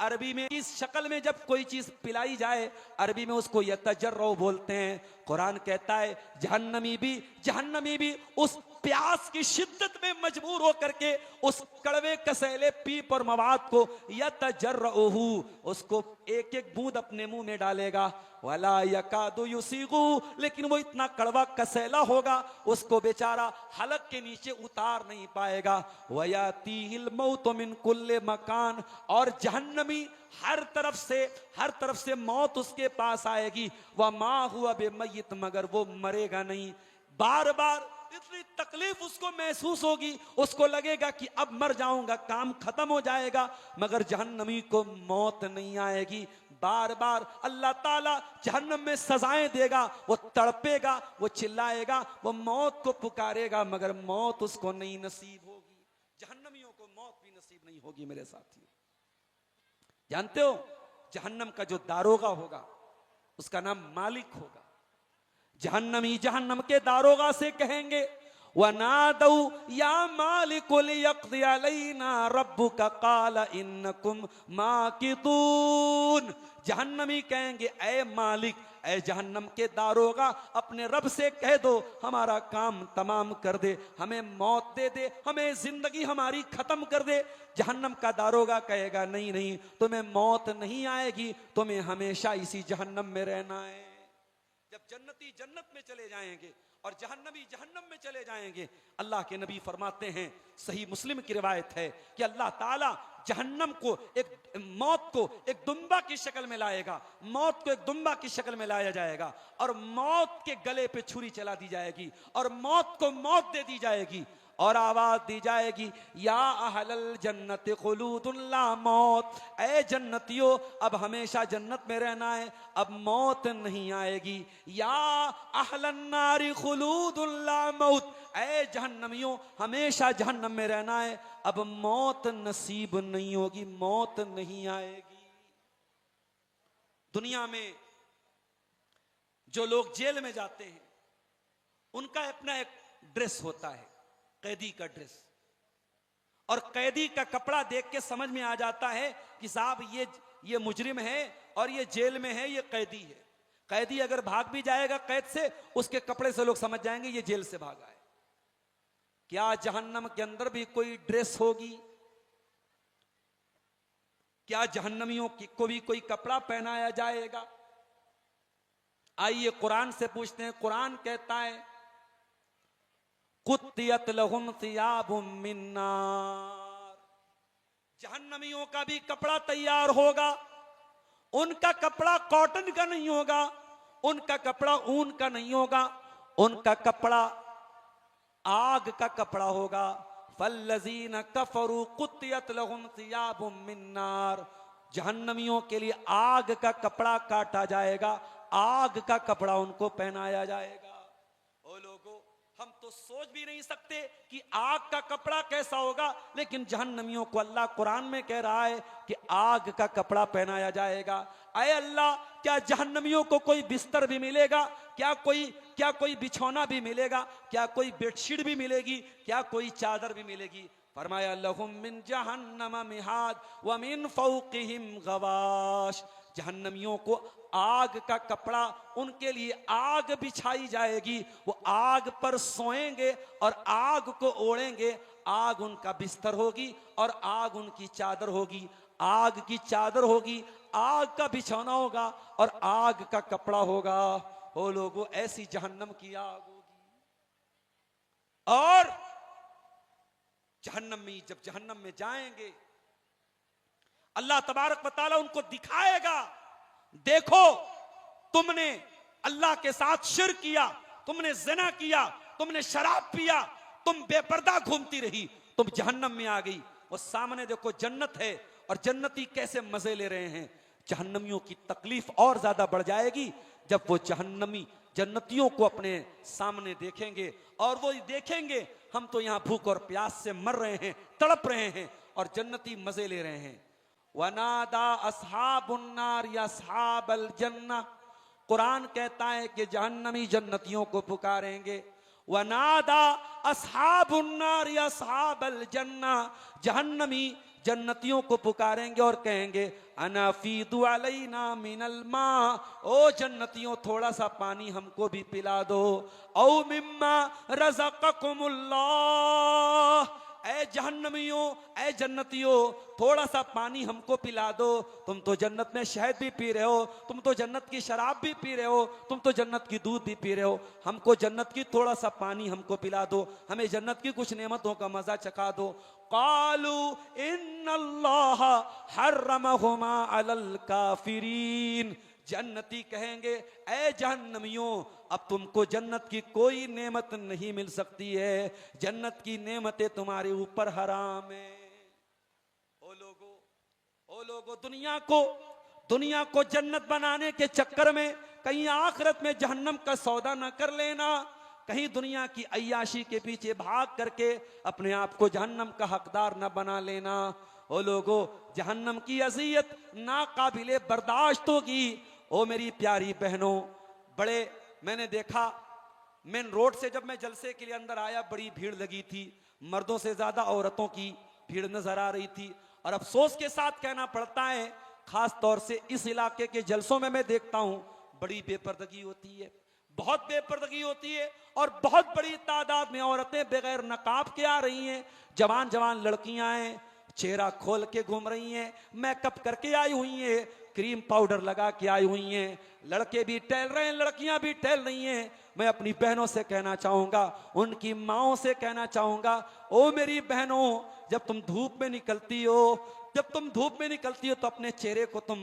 अरबी में इस शक्ल में जब कोई चीज पिलाई जाए अरबी में उसको यतजर्रु बोलते हैं। कुरान कहता है जहन्नमी भी उस प्यास की शिद्दत में मजबूर होकर के उस कड़वे कसैले पीप और मवाद को यतजर्रुहु, उसको एक एक बूंद अपने मुंह में डालेगा। वला यकादु युसीगु, लेकिन वो इतना कड़वा कसैला होगा उसको बेचारा हलक के नीचे उतार नहीं पाएगा। वयातीहिल मौतु मिन कुल्ले मकान, और जहन्नमी हर तरफ से मौत उसके पास आएगी। वह मा हुआ बेमय्यित, मगर वो मरेगा नहीं। बार बार इतनी तकलीफ उसको महसूस होगी, उसको लगेगा कि अब मर जाऊंगा, काम खत्म हो जाएगा, मगर जहन्नमी को मौत नहीं आएगी। बार बार अल्लाह ताला जहन्नम में सजाएं देगा, वो तड़पेगा, वो चिल्लाएगा, वो मौत को पुकारेगा, मगर मौत उसको नहीं नसीब होगी। जहन्नमियों को मौत भी नसीब नहीं होगी मेरे साथियों। जानते हो जहन्नम का जो दारोगा होगा उसका नाम मालिक होगा। जहन्नमी जहन्नम के दारोगा से कहेंगे वनादौ या मालिक लियक़्ज़ि अलैना रब्बुका क़ाल इन्नकुम माकितून। जहन्नमी कहेंगे ऐ मालिक, ऐ जहन्नम के दारोगा, अपने रब से कह दो हमारा काम तमाम कर दे, हमें मौत दे दे, हमें जिंदगी हमारी खत्म कर दे। जहन्नम का दारोगा कहेगा नहीं नहीं, तुम्हें मौत नहीं आएगी, तुम्हें हमेशा इसी जहन्नम में रहना है। जब जन्नती जन्नत में चले जाएंगे और जहन्नमी जहन्नम में चले जाएंगे, अल्लाह के नबी फरमाते हैं, सही मुस्लिम की रिवायत है कि अल्लाह ताला जहन्नम को मौत को एक दुम्बा की शक्ल में लाएगा, मौत को एक दुम्बा की शक्ल में लाया जाएगा और मौत के गले पे छुरी चला दी जाएगी और मौत को मौत दे दी जाएगी और आवाज दी जाएगी या अहलल जन्नत खुलूदुन ला मौत, ऐ जन्नतियों अब हमेशा जन्नत में रहना है, अब मौत नहीं आएगी। या अहलन नारी खुलूदुन ला मौत, ऐ जहन्नमियों हमेशा जहन्नम में रहना है, अब मौत नसीब नहीं होगी, मौत नहीं आएगी। दुनिया में जो लोग जेल में जाते हैं उनका अपना एक ड्रेस होता है, कैदी का ड्रेस, और कैदी का कपड़ा देख के समझ में आ जाता है कि साहब ये मुजरिम है और ये जेल में है, ये कैदी है। कैदी अगर भाग भी जाएगा कैद से, उसके कपड़े से लोग समझ जाएंगे ये जेल से भागा है। क्या जहन्नम के अंदर भी कोई ड्रेस होगी? क्या जहन्नमियों को भी कोई कपड़ा पहनाया जाएगा? आइए कुरान से पूछते हैं। कुरान कहता है कुत्तियत लहुम सियाबुम मिन नार, जहन्नमियों का भी कपड़ा तैयार होगा। उनका कपड़ा कॉटन का नहीं होगा, उनका कपड़ा ऊन का नहीं होगा, उनका कपड़ा आग का कपड़ा होगा। फल्लज़ीना कफरू कुत्तियत लहुम सियाबुम मिन नार, जहन्नमियों के लिए आग का कपड़ा काटा जाएगा, आग का कपड़ा उनको पहनाया जाएगा। ओ लोगों, हम तो सोच भी नहीं सकते कि आग का कपड़ा कैसा होगा, लेकिन जहन्नमियों को अल्लाह कुरान में कह रहा है कि आग का कपड़ा पहनाया जाएगा। अय अल्लाह, क्या जहन्नमियों को कोई बिस्तर भी मिलेगा? क्या कोई बिछौना भी मिलेगा? क्या कोई बेडशीट भी मिलेगी? क्या कोई चादर भी मिलेगी? फरमाया लहुम मिन जहन्नम मिहाद व मिन फौकिहिम गवाश, जहन्नमियों को आग का कपड़ा, उनके लिए आग बिछाई जाएगी, वो आग पर सोएंगे और आग को ओढ़ेंगे, आग उनका बिस्तर होगी और आग उनकी चादर होगी। आग की चादर होगी, आग का बिछौना होगा और आग का कपड़ा होगा। ओ लोगों, ऐसी जहन्नम की आग होगी। और जहन्नमी जब जहन्नम में जाएंगे, अल्लाह तबारक व तआला उनको दिखाएगा, देखो तुमने अल्लाह के साथ शिर्क किया, तुमने ज़िना किया, तुमने शराब पिया, तुम बेपर्दा घूमती रही, तुम जहन्नम में आ गई। वो सामने देखो जन्नत है और जन्नती कैसे मजे ले रहे हैं। जहन्नमियों की तकलीफ और ज्यादा बढ़ जाएगी जब वो जहन्नमी जन्नतियों को अपने सामने देखेंगे और वो देखेंगे हम तो यहां भूख और प्यास से मर रहे हैं, तड़प रहे हैं, और जन्नती मजे ले रहे हैं। वनादा अस्हाबुन्नार या अस्हाबल जन्ना, कुरान कहता है कि जहन्नमी जन्नतियों को पुकारेंगे। वनादा अस्हाबुन्नार या अस्हाबल जन्ना, जहन्नमी जन्नतियों को पुकारेंगे और कहेंगे अनाफीदु अलैना मिनल मा, ओ जन्नतियों थोड़ा सा पानी हमको भी पिला दो। औ मिम्मा रज़क़कुमुल्लाह, ऐ जहन्नमियों, ऐ जन्नतियों थोड़ा सा पानी हमको पिला दो। तुम तो जन्नत में शहद भी पी रहे हो, तुम तो जन्नत की शराब भी पी रहे हो, तुम तो जन्नत की दूध भी पी रहे हो, हमको जन्नत की थोड़ा सा पानी हमको पिला दो, हमें जन्नत की कुछ नेमतों का मजा चखा दो। क़ालू इन्नल्लाह हर्रमहुमा अलल काफिरीन, जन्नती कहेंगे ऐ जहन्नमियों अब तुमको जन्नत की कोई नेमत नहीं मिल सकती है, जन्नत की नेमतें तुम्हारे ऊपर हराम है। ओ लोगो, दुनिया को जन्नत बनाने के चक्कर में कहीं आखिरत में जहन्नम का सौदा न कर लेना, कहीं दुनिया की अय्याशी के पीछे भाग करके अपने आप को जहन्नम का हकदार न बना लेना। ओ लोगो, जहन्नम की अज़ियत नाकाबिले बर्दाश्त होगी। ओ मेरी प्यारी बहनों, बड़े मैंने देखा मेन रोड से जब मैं जलसे के लिए अंदर आया, बड़ी भीड़ लगी थी, मर्दों से ज्यादा औरतों की भीड़ नजर आ रही थी। और अफसोस के साथ कहना पड़ता है, खास तौर से इस इलाके के जलसों में मैं देखता हूं बड़ी बेपर्दगी होती है, बहुत बेपर्दगी होती है और बहुत बड़ी तादाद में औरतें बगैर नकाब के आ रही हैं। जवान जवान लड़कियां हैं, चेहरा खोल के घूम रही हैं, मेकअप करके आई हुई हैं, क्रीम पाउडर लगा के आई हुई हैं, लड़के भी टहल रहे हैं, लड़कियां भी टहल रही हैं। मैं अपनी बहनों से कहना चाहूंगा, उनकी माओं से कहना चाहूंगा, ओ मेरी बहनों, जब तुम धूप में निकलती हो तो अपने चेहरे को तुम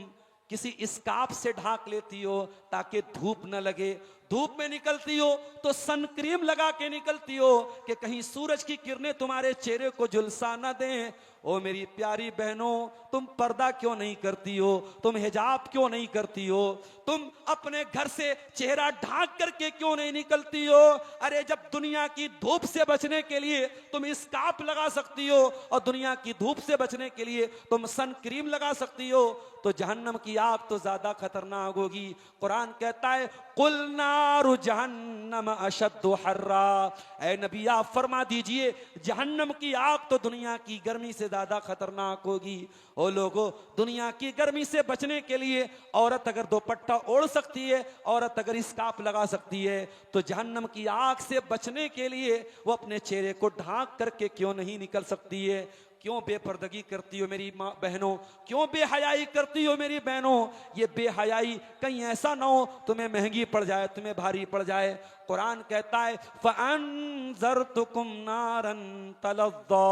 किसी स्कार्फ से ढाक लेती हो ताकि धूप न लगे। धूप में निकलती हो तो सन क्रीम लगा के निकलती हो कि कहीं सूरज की किरणें तुम्हारे चेहरे को झुलसा न दें। ओ मेरी प्यारी बहनों, तुम पर्दा क्यों नहीं करती हो, तुम हिजाब क्यों नहीं करती हो, तुम अपने घर से चेहरा ढांक करके क्यों नहीं निकलती हो? अरे जब दुनिया की धूप से बचने के लिए तुम स्कार्फ लगा सकती हो और दुनिया की धूप से बचने के लिए तुम सन क्रीम लगा सकती हो, तो जहन्नम की आग तो ज्यादा खतरनाक होगी। कुरान कहता है कुल नारु जहन्नम अशद्दु हर्रा, ऐ नबी आप फरमा दीजिए जहन्नम की आग तो दुनिया की गर्मी से ज्यादा खतरनाक होगी। ओ लोगों, दुनिया की गर्मी से बचने के लिए औरत अगर दुपट्टा ओढ़ सकती है, औरत अगर स्कार्फ लगा सकती है, तो जहन्नम की आग से बचने के लिए वो अपने चेहरे को ढांक करके क्यों नहीं निकल सकती है? क्यों बेपर्दगी करती हो मेरी माँ बहनों, क्यों बेहयाई करती हो मेरी बहनों? ये बेहयाई कहीं ऐसा ना हो तुम्हें महंगी पड़ जाए, तुम्हें भारी पड़ जाए। कुरान कहता है फ़अन्ज़रतुकुम नारन तलज़्ज़ा,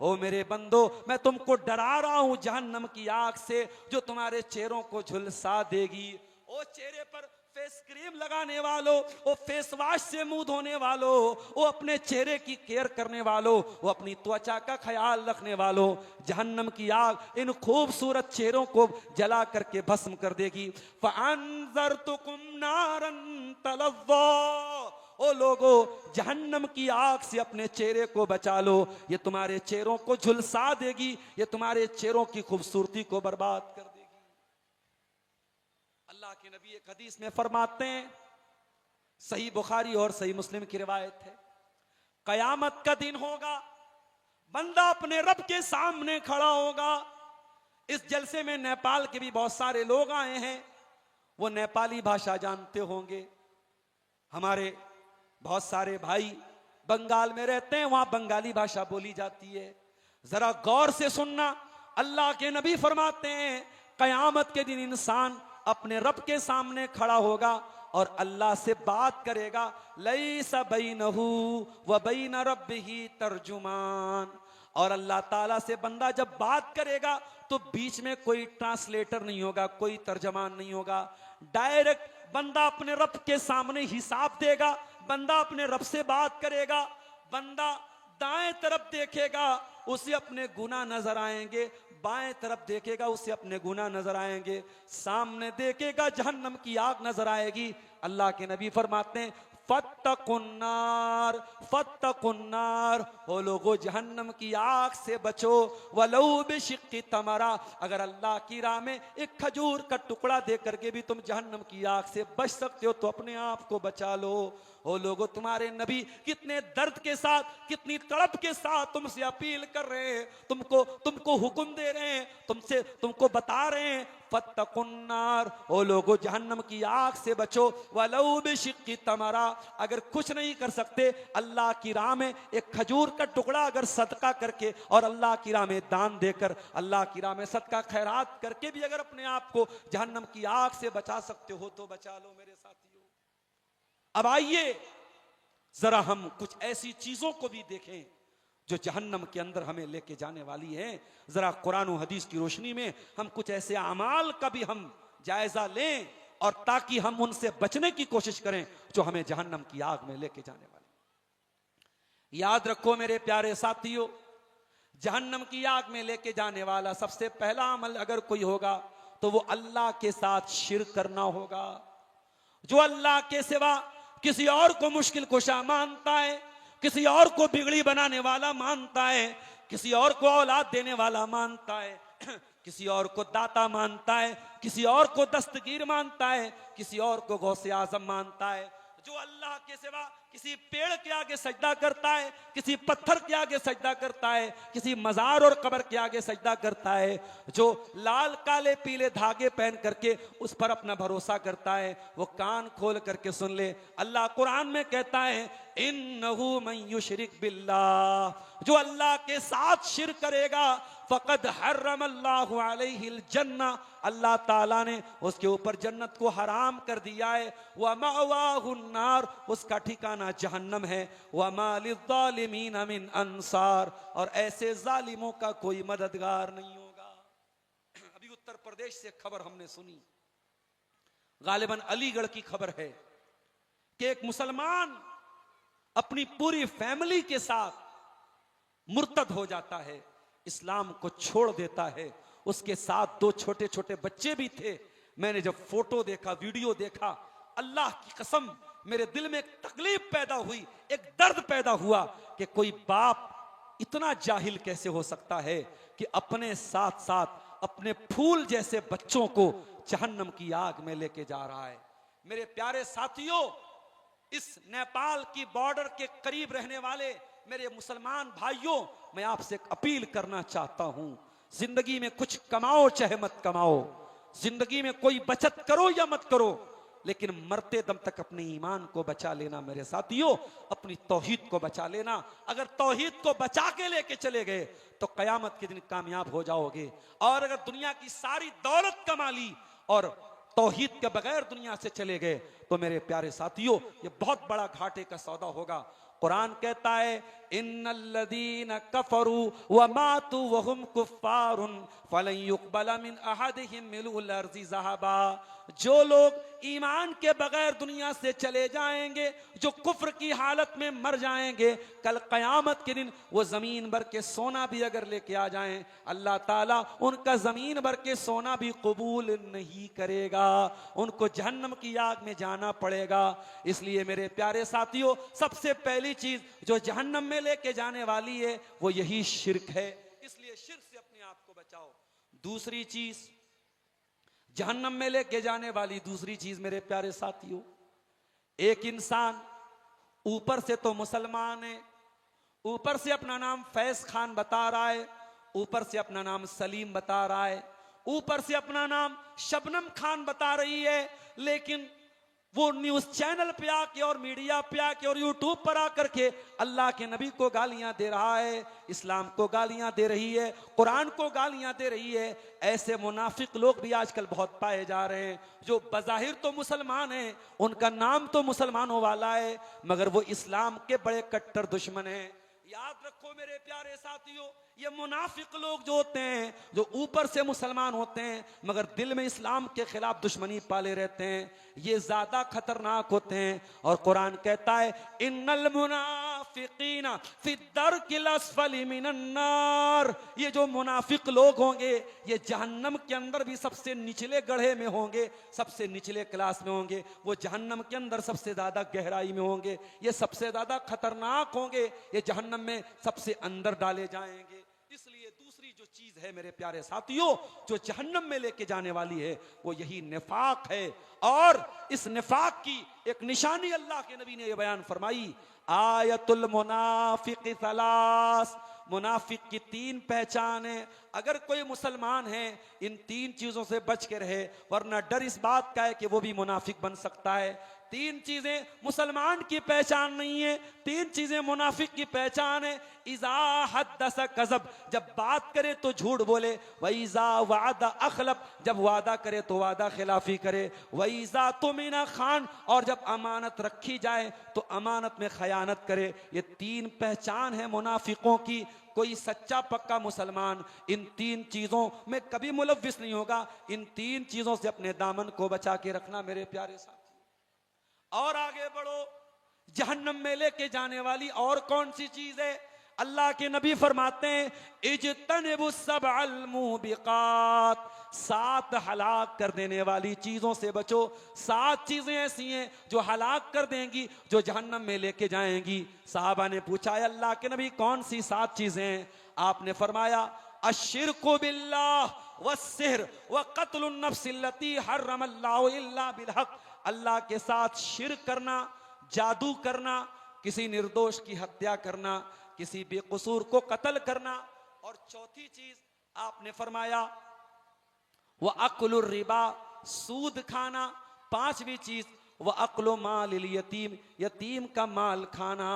ओ मेरे बंदो मैं तुमको डरा रहा हूं जहन्नम की आग से जो तुम्हारे चेहरों को झुलसा देगी। ओ चेहरे पर फेस क्रीम लगाने वालों, वो फेस वॉश से मुंह धोने वालों, वो अपने चेहरे की केयर करने वालों, वो अपनी त्वचा का ख्याल रखने वालों, जहन्नम की आग इन खूबसूरत चेहरों को जला करके भस्म कर देगी। फ़अन्ज़रतुकुम नारन तलज़्ज़ा, ओ लोगो जहन्नम की आग से अपने चेहरे को बचा लो, ये तुम्हारे चेहरों को झुलसा देगी, ये तुम्हारे चेहरों की खूबसूरती को बर्बाद कर देगी। अल्लाह के नबी एक हदीस में फरमाते हैं, सही बुखारी और सही मुस्लिम की रिवायत है, कयामत का दिन होगा, बंदा अपने रब के सामने खड़ा होगा। इस जलसे में नेपाल के भी बहुत सारे लोग आए हैं, वो नेपाली भाषा जानते होंगे। हमारे बहुत सारे भाई बंगाल में रहते हैं, वहां बंगाली भाषा बोली जाती है। जरा गौर से सुनना, अल्लाह के नबी फरमाते हैं कयामत के दिन इंसान अपने रब के सामने खड़ा होगा और अल्लाह से बात करेगा। लैसा बैनहू व बैन रब्बिही तर्जुमान। और अल्लाह ताला से बंदा जब बात करेगा तो बीच में कोई ट्रांसलेटर नहीं होगा, कोई तर्जमान नहीं होगा। डायरेक्ट बंदा अपने रब के सामने हिसाब देगा, बंदा अपने रब से बात करेगा। बंदा दाएं तरफ देखेगा, उसे अपने गुनाह नजर आएंगे, बाएं तरफ देखेगा, उसे अपने गुनाह नजर आएंगे, सामने देखेगा जहन्नम की आग नजर आएगी। अल्लाह के नबी फरमाते हैं फत्तकुन्नार फत्तकुन्नार, हो लोगो जहन्नम की आग से बचो। वलौ बिशिक्की तमरा, अगर अल्लाह की राह में एक खजूर का टुकड़ा दे करके भी तुम जहन्नम की आग से बच सकते हो तो अपने आप को बचा लो। ओ लोगो, तुम्हारे नबी कितने दर्द के साथ, कितनी तड़प के साथ तुमसे अपील कर रहे हैं, तुमको हुक्म दे रहे हैं, तुमको बता रहे हैं फत्तकुन्नार, ओ लोगो जहन्नम की आग से बचो। वलौ बिशिक्की तमरा, अगर कुछ नहीं कर सकते अल्लाह की राह में एक खजूर का टुकड़ा अगर सदका करके और अल्लाह की राह में दान देकर, अल्लाह की राह में सदका खैरात करके भी अगर अपने आप को जहन्नम की आग से बचा सकते हो तो बचा लो मेरे साथियों। अब आइए जरा हम कुछ ऐसी चीजों को भी देखें जो जहन्नम के अंदर हमें लेके जाने वाली है। जरा कुरान और हदीस की रोशनी में हम कुछ ऐसे अमाल का भी हम जायजा लें और ताकि हम उनसे बचने की कोशिश करें जो हमें जहन्नम की आग में लेके जाने वाली। याद रखो मेरे प्यारे साथियों, जहन्नम की आग में लेके जाने वाला सबसे पहला अमल अगर कोई होगा तो वो अल्लाह के साथ शिर्क करना होगा। जो अल्लाह के सिवा किसी और को मुश्किल कुशा मानता है, किसी और को बिगड़ी बनाने वाला मानता है, किसी और को औलाद देने वाला मानता है, किसी और को दाता मानता है, किसी और को दस्तगीर मानता है, किसी और को गौसे आजम मानता है, जो अल्लाह के सिवा किसी पेड़ के आगे सजदा करता है, किसी पत्थर के आगे सजदा करता है, किसी मजार और कब्र के आगे सजदा करता है, जो लाल काले पीले धागे पहन करके उस पर अपना भरोसा करता है, वो कान खोल करके सुन ले। अल्लाह कुरान में कहता है इन्नहु मन युशरिक बिल्लाह, जो अल्लाह के साथ शिर्क करेगा फकद हर्रमल्लाहु अलैहिल जन्ना, अल्लाह ताला ने उसके ऊपर जन्नत को हराम कर दिया है। व मअवाहुन नार, उसका ठिकाना जहन्नम है। व मा लिज़्ज़ालिमीन मिन अंसार, और ऐसे जालिमों का कोई मददगार नहीं होगा। अभी उत्तर प्रदेश से खबर हमने सुनी, गालिबन अलीगढ़ की खबर है कि एक मुसलमान अपनी पूरी फैमिली के साथ मुर्तद हो जाता है, इस्लाम को छोड़ देता है। उसके साथ दो छोटे छोटे बच्चे भी थे। मैंने जब फोटो देखा, वीडियो देखा, अल्लाह की कसम मेरे दिल में एक तकलीफ पैदा हुई, एक दर्द पैदा हुआ कि कोई बाप इतना जाहिल कैसे हो सकता है कि अपने साथ साथ अपने फूल जैसे बच्चों को जहन्नम की आग में लेके जा रहा है। मेरे प्यारे साथियों, इस नेपाल की बॉर्डर के करीब रहने वाले मेरे मुसलमान भाइयों, मैं आपसे एक अपील करना चाहता हूं, जिंदगी में कुछ कमाओ चाहे मत कमाओ, जिंदगी में कोई बचत करो या मत करो, लेकिन मरते दम तक अपने ईमान को बचा लेना मेरे साथियों, अपनी तौहीद को बचा लेना। अगर तौहीद को बचा के लेके चले गए तो कयामत के दिन कामयाब हो जाओगे। और अगर दुनिया की सारी दौलत कमा ली और तौहीद के बगैर दुनिया से चले गए तो मेरे प्यारे साथियों, ये बहुत बड़ा घाटे का सौदा होगा। कुरान कहता है इन्नल्लज़ीना कफरू व मातू व हुम कुफ्फारुन फलन युक़बल मिन अहदिहिम मिलुल अर्ज़ि ज़हबा, जो लोग ईमान के बगैर दुनिया से चले जाएंगे, जो कुफ्र की हालत में मर जाएंगे, कल क़यामत के दिन वो जमीन भर के सोना भी अगर लेके आ जाएं, अल्लाह ताला उनका जमीन भर के सोना भी कबूल नहीं करेगा, उनको जहन्नम की आग में जाना पड़ेगा। इसलिए मेरे प्यारे साथियों, सबसे पहली चीज जो जहन्नम में लेके जाने वाली है वो यही शिर्क है, इसलिए शिर्क से अपने आप को बचाओ। दूसरी चीज जहन्नम में लेके जाने वाली दूसरी चीज मेरे प्यारे साथियों, एक इंसान ऊपर से तो मुसलमान है, ऊपर से अपना नाम फैज खान बता रहा है, ऊपर से अपना नाम सलीम बता रहा है, ऊपर से अपना नाम शबनम खान बता रही है, लेकिन वो न्यूज चैनल पे आके और मीडिया पे आके और यूट्यूब पर आकर के अल्लाह के नबी को गालियां दे रहा है, इस्लाम को गालियां दे रही है, कुरान को गालियां दे रही है। ऐसे मुनाफिक लोग भी आजकल बहुत पाए जा रहे हैं, जो बज़ाहिर तो मुसलमान हैं, उनका नाम तो मुसलमानों वाला है, मगर वो इस्लाम के बड़े कट्टर दुश्मन हैं। याद रखो मेरे प्यारे साथियों, ये मुनाफिक लोग जो होते हैं, जो ऊपर से मुसलमान होते हैं मगर दिल में इस्लाम के खिलाफ दुश्मनी पाले रहते हैं, ये ज्यादा खतरनाक होते हैं। और कुरान कहता है इन्नल मुनाफिकीना फी दरकिल अस्फली मिनन नार, ये जो मुनाफिक लोग होंगे ये जहन्नम के अंदर भी सबसे निचले गड्ढे में होंगे, सबसे निचले क्लास में होंगे, वो जहन्नम के अंदर सबसे ज्यादा गहराई में होंगे, ये सबसे ज्यादा खतरनाक होंगे, ये जहन्नम में सबसे अंदर डाले जाएंगे। इसलिए दूसरी जो चीज है मेरे प्यारे साथियों, जो जहन्नम में लेके जाने वाली है, वो यही निफाक है। और इस निफाक की एक निशानी अल्लाह के नबी ने ये बयान फरमाई, आयतुल मुनाफिक सलास, मुनाफिक की 3 पहचान है। अगर कोई मुसलमान है इन 3 चीजों से बच के रहे, वरना डर इस बात का है कि वो भी मुनाफिक बन सकता है। 3 चीजें मुसलमान की पहचान नहीं है, 3 चीजें मुनाफिक की पहचान है। इज़ा हद्दस कज़ब, जब बात करे तो झूठ बोले, वइज़ा वादा अखलफ, जब वादा करे तो वादा खिलाफी करे, वइज़ा तुमिना खान, और जब अमानत रखी जाए तो अमानत में खयानत करे। ये 3 पहचान है मुनाफिकों की। कोई सच्चा पक्का मुसलमान इन 3 चीजों में कभी मुलव्विस नहीं होगा। इन 3 चीजों से अपने दामन को बचा के रखना मेरे प्यारे साथी। और आगे बढ़ो, जहन्नम में लेके जाने वाली और कौन सी चीज है? अल्लाह के नबी फरमाते हैं इज्तनिबु सबअल मुबिकात, 7 हलाक कर देने वाली चीजों से बचो। 7 चीजें ऐसी हैं जो हलाक कर देंगी, जो जहन्नम में लेके जाएंगी। साहबा ने पूछा अल्लाह के नबी कौन सी 7 चीजें हैं? आपने फरमाया अश्शिरकु बिल्लाह वस्सिहर व क़त्लुन नफ्सिल्लती हर्रमल्लाहु इल्ला बिलहक, अल्लाह के साथ शिर्क करना, जादू करना, किसी निर्दोष की हत्या करना, किसी बेकसूर को कत्ल करना। और चौथी चीज आपने फरमाया वह अक्लुर रिबा, सूद खाना। 5वीं चीज वह अक्लो माल यतीम, यतीम का माल खाना।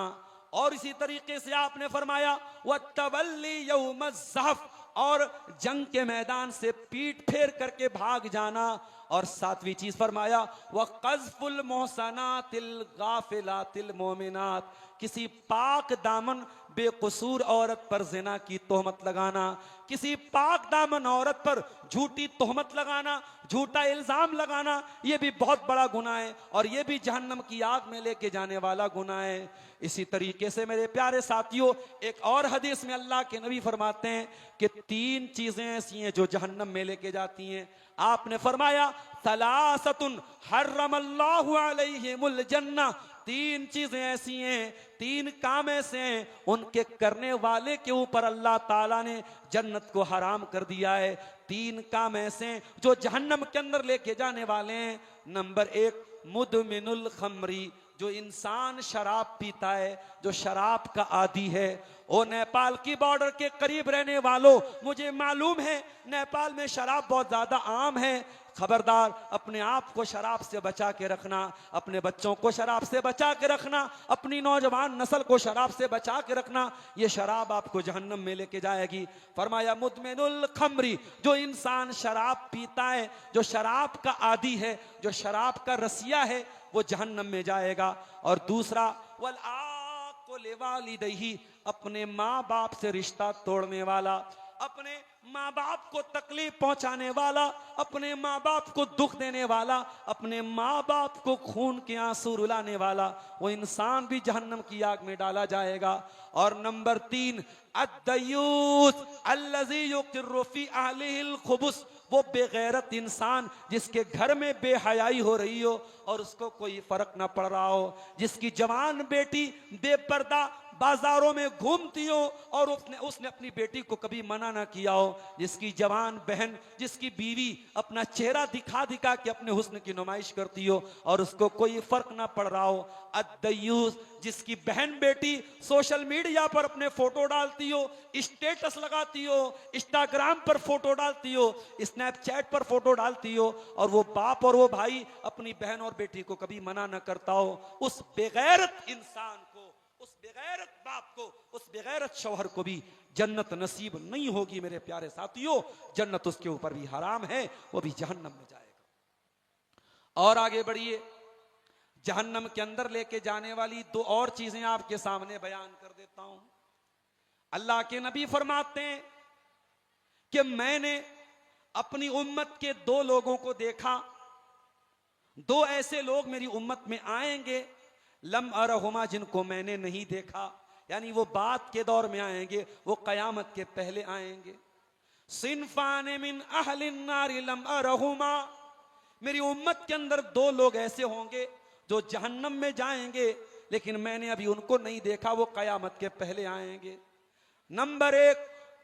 और इसी तरीके से आपने फरमाया वह तवल्ली यौम ज़हफ, और जंग के मैदान से पीठ फेर करके भाग जाना। और 7वीं चीज फरमाया वह क़ज़्फ़ुल मोहसनातिल गाफिलातिल मोमिनात, किसी पाक दामन बेकसूर औरत पर जिना की तोहमत लगाना, किसी पाक दामन औरत पर झूठी तोहमत लगाना, झूठा इल्जाम लगाना, यह भी बहुत बड़ा गुनाह है और यह भी जहन्नम की आग में लेके जाने वाला गुनाह है। इसी तरीके से मेरे प्यारे साथियों, एक और हदीस में अल्लाह के नबी फरमाते हैं कि 3 चीजें ऐसी हैं जो जहन्नम में लेके जाती हैं। आपने फरमाया सलासतुन हर्रमल्लाहु अलैहिमुल जन्नह, 3 चीजें ऐसी हैं, 3 काम ऐसे हैं उनके करने वाले के ऊपर अल्लाह ताला ने जन्नत को हराम कर दिया है। 3 काम ऐसे हैं जो जहन्नम के अंदर लेके जाने वाले हैं। नंबर 1 मुदमिनुल खमरी, जो इंसान शराब पीता है, जो शराब का आदी है। ओ नेपाल की बॉर्डर के करीब रहने वालों, मुझे मालूम है नेपाल में शराब बहुत ज्यादा आम है। खबरदार, अपने आप को शराब से बचा के रखना, अपने बच्चों को शराब से बचा के रखना, अपनी नौजवान नस्ल को शराब से बचा के रखना। ये शराब आपको जहन्नम में लेके जाएगी। फरमाया मुदमिनुल खमरी, जो इंसान शराब पीता है, जो शराब का आदी है, जो शराब का रसिया है, वो जहन्नम में जाएगा। और दूसरा वल आक़ु लिवालिदैहि, अपने माँ बाप से रिश्ता तोड़ने वाला, अपने माँ बाप को तकलीफ पहुंचाने वाला, अपने माँ बाप को दुख देने वाला, अपने माँ बाप को खून के आंसू रुलाने वाला, वो इंसान भी जहन्नम की आग में डाला जाएगा। और नंबर 3 अद्दयूस अल्लज़ी युक़िर्रु फ़ी अहलिहिल खुबुस, वो बेगैरत इंसान जिसके घर में बेहयाई हो रही हो और उसको कोई फर्क ना पड़ रहा हो, जिसकी जवान बेटी बेपर्दा बाजारों में घूमती हो और उसने अपनी बेटी को कभी मना ना किया हो, जिसकी जवान बहन, जिसकी बीवी अपना चेहरा दिखा दिखा के अपने हुस्न की नुमाइश करती हो और उसको कोई फर्क ना पड़ रहा हो। अद्दयूस, जिसकी बहन बेटी सोशल मीडिया पर अपने फोटो डालती हो, स्टेटस लगाती हो, इंस्टाग्राम पर फोटो डालती हो, स्नैपचैट पर फोटो डालती हो, और वो बाप और वो भाई अपनी बहन और बेटी को कभी मना न करता हो, उस बेगैरत इंसान को, उस बेगैरत बाप को, उस बेगैरत शौहर को भी जन्नत नसीब नहीं होगी मेरे प्यारे साथियों। जन्नत उसके ऊपर भी हराम है, वो भी जहन्नम में जाएगा। और आगे बढ़िए, जहन्नम के अंदर लेके जाने वाली दो और चीजें आपके सामने बयान कर देता हूं। अल्लाह के नबी फरमाते हैं कि मैंने अपनी उम्मत के दो लोगों को देखा, दो ऐसे लोग मेरी उम्मत में आएंगे, लम अरहुमा, जिनको मैंने नहीं देखा, यानी वो बात के दौर में आएंगे, वो कयामत के पहले आएंगे। सिनफाने मिन अहलिन नारी लम अरहुमा, मेरी उम्मत के अंदर दो लोग ऐसे होंगे जो जहन्नम में जाएंगे, लेकिन मैंने अभी उनको नहीं देखा, वो कयामत के पहले आएंगे। नंबर 1,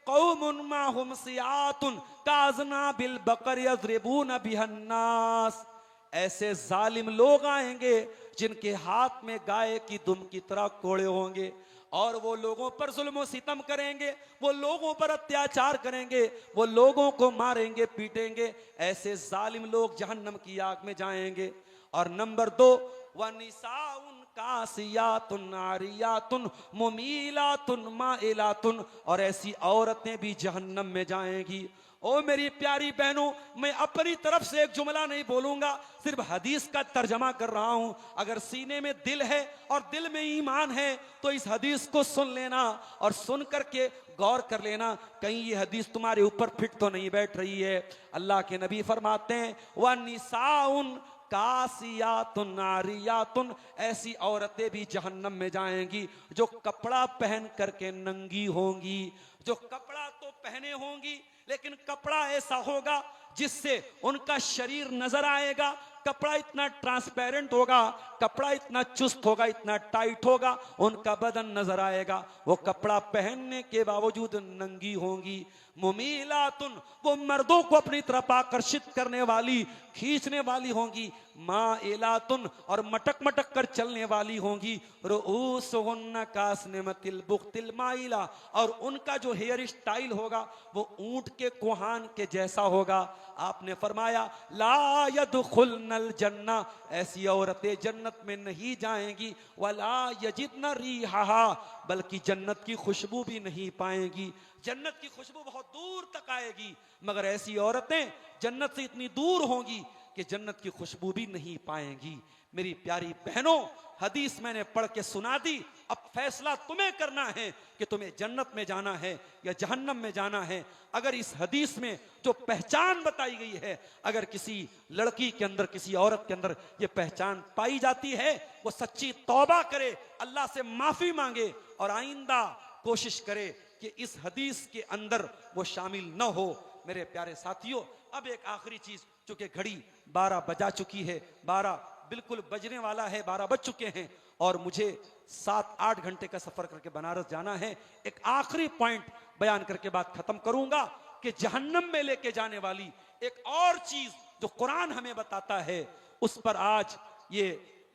कौमुन माहुम सियातुन काजना बिल बकर यज़रिबून बिहन्नास, ऐसे जालिम लोग आएंगे जिनके हाथ में गाय की दुम की तरह कोड़े होंगे, और वो लोगों पर जुल्म सितम करेंगे, वो लोगों पर अत्याचार करेंगे, वो लोगों को मारेंगे पीटेंगे। ऐसे जालिम लोग जहन्नम की आग में जाएंगे। और नंबर 2, वनिसाउन कासियातुन आरियातुन मुमीलातुन माइलातुन, और ऐसी औरतें भी जहन्नम में जाएंगी। ओ मेरी प्यारी बहनों, मैं अपनी तरफ से एक जुमला नहीं बोलूंगा, सिर्फ हदीस का तर्जमा कर रहा हूं। अगर सीने में दिल है और दिल में ईमान है तो इस हदीस को सुन लेना और सुन करके गौर कर लेना, कहीं ये हदीस तुम्हारे ऊपर फिट तो नहीं बैठ रही है। अल्लाह के नबी फरमाते हैं, व निसाउन कासियातुन आरियातुन, ऐसी औरतें भी जहन्नम में जाएंगी जो कपड़ा पहन करके नंगी होंगी, जो कपड़ा तो पहने होंगी लेकिन कपड़ा ऐसा होगा जिससे उनका शरीर नजर आएगा, कपड़ा इतना ट्रांसपेरेंट होगा, कपड़ा इतना चुस्त होगा, इतना टाइट होगा, उनका बदन नजर आएगा। वो कपड़ा पहनने के बावजूद नंगी होंगी। मुमीलातुन, वो मर्दों को अपनी तरफ आकर्षित करने वाली, खींचने वाली होंगी। माइलातुन, और मटक मटक कर चलने वाली होंगी। रुऊसुहुन्ना कास्निमतिल बुख्तिल माइला, और उनका जो हेयर स्टाइल होगा वो ऊंट के कोहान के जैसा होगा। आपने फरमाया, ला यदखुलनल जन्ना, ऐसी औरतें जन्नत में नहीं जाएंगी। वला यजिदन रीहा, बल्कि जन्नत की खुशबू भी नहीं पाएंगी। जन्नत की खुशबू बहुत दूर तक आएगी, मगर ऐसी औरतें जन्नत से इतनी दूर होंगी कि जन्नत की खुशबू भी नहीं पाएंगी। मेरी प्यारी बहनों, हदीस मैंने पढ़ के सुना दी, अब फैसला तुम्हें करना है कि तुम्हें जन्नत में जाना है या जहन्नम में जाना है। अगर इस हदीस में जो पहचान बताई गई है, अगर किसी लड़की के अंदर, किसी औरत के अंदर ये पहचान पाई जाती है, वो सच्ची तौबा करे, अल्लाह से माफी मांगे और आइंदा कोशिश करे कि इस हदीस के अंदर वो शामिल न हो। मेरे प्यारे साथियों, अब एक आखिरी चीज, चूंकि घड़ी 12 बजा चुकी है, 12 बिल्कुल बजने वाला है, 12 बज चुके हैं और मुझे 7-8 घंटे का सफर करके बनारस जाना है। एक आखिरी पॉइंट बयान करके बात खत्म करूंगा कि जहन्नम में लेके जाने वाली एक और चीज जो कुरान हमें बताता है, उस पर आज ये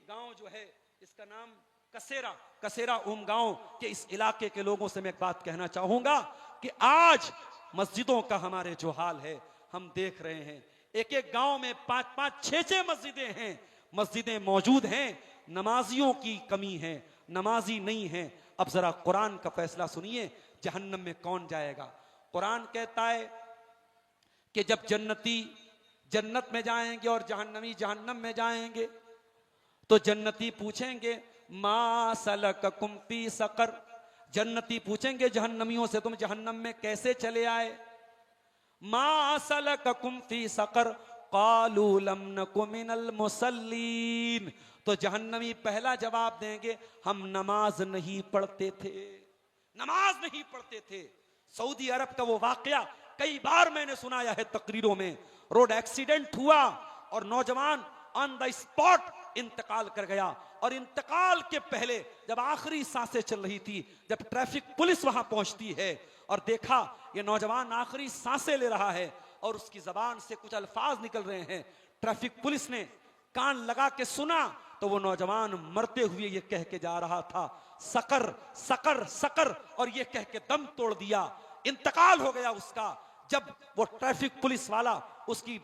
गांव जो है, इसका नाम कसेरा गांव के इस इलाके के लोगों से मैं एक बात कहना चाहूंगा कि आज मस्जिदों का हमारे जो हाल है हम देख रहे हैं। एक एक गांव में 5-5, 6-6 मस्जिदें हैं, मस्जिदें मौजूद हैं, नमाजियों की कमी है, नमाजी नहीं है। अब जरा कुरान का फैसला सुनिए, जहन्नम में कौन जाएगा। कुरान कहता है कि जब जन्नती जन्नत में जाएंगे और जहन्नमी जहन्नम में जाएंगे तो जन्नती पूछेंगे, मा सलककुम फी सकर, जन्नती पूछेंगे जहन्नमियों से, तुम जहन्नम में कैसे चले आए। मा सलककुम फी सकर, कालू लम नकु मिनल मुसल्लीन, तो जहन्नमी पहला जवाब देंगे, हम नमाज नहीं पढ़ते थे, नमाज नहीं पढ़ते थे। सऊदी अरब का वो वाकया कई बार मैंने सुनाया है तकरीरों में। रोड एक्सीडेंट हुआ और नौजवान ऑन द स्पॉट इंतकाल कर गया और इंतकाल के पहले जब आखिरी सांसें चल रही थी, जब ट्रैफिक पुलिस वहां पहुंचती है और देखा ये नौजवान आखिरी सांसें ले रहा है और उसकी जबान से कुछ अल्फाज निकल रहे हैं, ट्रैफिक पुलिस ने कान लगा के सुना तो वो नौजवान मरते हुए ये कह के जा रहा था, सकर सकर सकर, और ये कह के दम तोड़ दिया। इंतकाल हो गया उसका। जब वो ट्रैफिक पुलिस वाला उसकी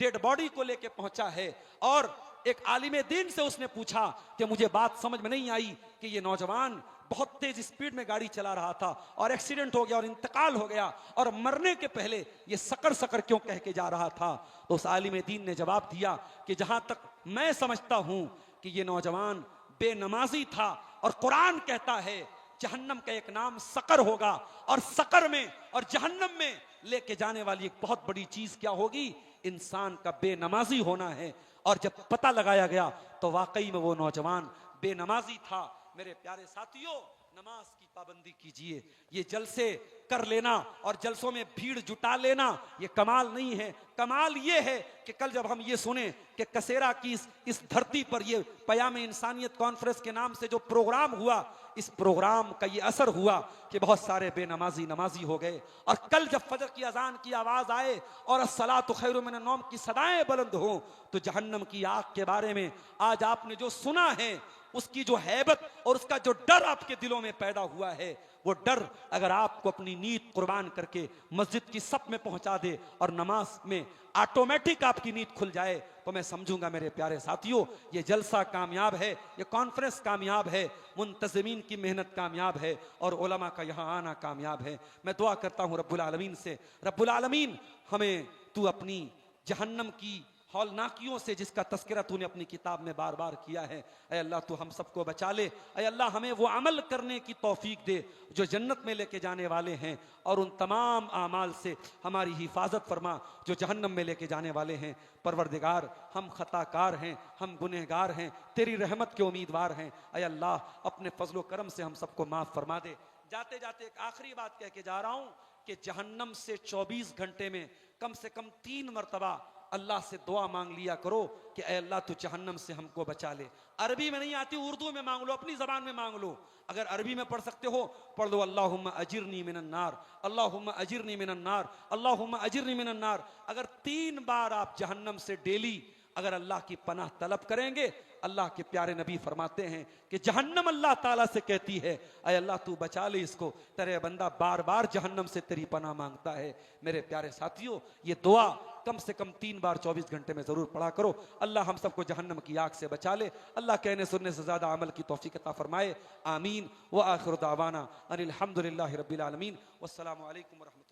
डेड बॉडी को लेके पहुंचा है और एक आलिम दीन से उसने पूछा कि मुझे बात समझ में नहीं आई कि ये नौजवान बहुत तेज स्पीड में गाड़ी चला रहा था और एक्सीडेंट हो गया और इंतकाल हो गया और मरने के पहले ये सकर सकर क्यों कह के जा रहा था, तो उस आलिम दीन ने जवाब दिया कि जहां तक मैं समझता हूं कि ये नौजवान बेनमाजी था और कुरान कहता है जहन्नम का एक नाम सकर होगा और सकर में और जहन्नम में लेके जाने वाली एक बहुत बड़ी चीज क्या होगी, इंसान का बेनमाजी होना है। और जब पता लगाया गया तो वाकई में वो नौजवान बेनमाजी था। मेरे प्यारे साथियों, नमाज की पाबंदी कीजिए। ये जलसे कर लेना और जलसों में भीड़ जुटा लेना ये कमाल नहीं है। कमाल ये है कि कल जब हम ये सुने कि कसेरा की इस धरती पर ये पयाम इंसानियत कॉन्फ्रेंस के नाम से जो प्रोग्राम हुआ, इस प्रोग्राम का ये असर हुआ कि बहुत सारे बेनमाजी नमाजी हो गए। और कल जब फजर की अजान की आवाज आए और अस्सलातु खैरुम मिनन नौम की सदाएं बुलंद हो, तो जहन्नम की आग के बारे में आज आपने जो सुना है, उसकी जो हैबत और उसका जो डर आपके दिलों में पैदा हुआ है, वो डर अगर आपको अपनी नीयत कुर्बान करके मस्जिद की सफ में पहुंचा दे और नमाज में ऑटोमेटिक आपकी नीयत खुल जाए, तो मैं समझूंगा मेरे प्यारे साथियों ये जलसा कामयाब है, ये कॉन्फ्रेंस कामयाब है, मुंतज़िमीन की मेहनत कामयाब है और उलमा का यहाँ आना कामयाब है। मैं दुआ करता हूँ रब्बुल आलमीन से, रब्बुल आलमीन हमें तू अपनी जहन्नम की हौलनाकियों से जिसका तस्करा तूने अपनी किताब में बार बार किया है, ऐ अल्लाह तू हम सबको बचा ले। ऐ अल्लाह हमें वो अमल करने की तौफीक दे जो जन्नत में लेके जाने वाले हैं, और उन तमाम आमाल से हमारी हिफाजत फरमा जो जहन्नम में लेके जाने वाले हैं। परवरदिगार, हम खताकार हैं, हम गुनहगार हैं, तेरी रहमत के उम्मीदवार हैं। ऐ अल्लाह अपने फजलो करम से हम सबको माफ़ फरमा दे। जाते जाते एक आखिरी बात कह के जा रहा हूँ कि जहन्नम से 24 घंटे में कम से कम 3 मरतबा अल्लाह से दुआ मांग लिया करो कि ऐ अल्लाह तू जहन्नम से हमको बचा ले। अरबी में नहीं आती, उर्दू में मांग लो, अपनी जबान में मांग लो। अगर अरबी में पढ़ सकते हो पढ़ लो, अल्लाहुम्मा अजिरनी मिनन नार, अल्लाहुम्मा अजिरनी मिनन नार, अल्लाहुम्मा अजिरनी मिनन नार। अगर 3 बार आप जहन्नम से डेली अगर अल्लाह की पनाह तलब करेंगे, अल्लाह के प्यारे नबी फरमाते हैं कि जहन्नम अल्लाह ताला से कहती है ऐ अल्लाह तू बचा ले इसको, तेरे बंदा बार बार जहन्नम से तेरी पनाह मांगता है। मेरे प्यारे साथियों, ये दुआ कम से कम 3 बार 24 घंटे में जरूर पढ़ा करो। अल्लाह हम सबको जहन्नम की आग से बचा ले। अल्लाह कहने सुनने से ज्यादा अमल की तौफीक अता फरमाए। आमीन व आखिर दावाना अनिल हम्दुलिल्लाहि रब्बिल आलमीन। वस्सलामु अलैकुम व रहमतुल्लाह।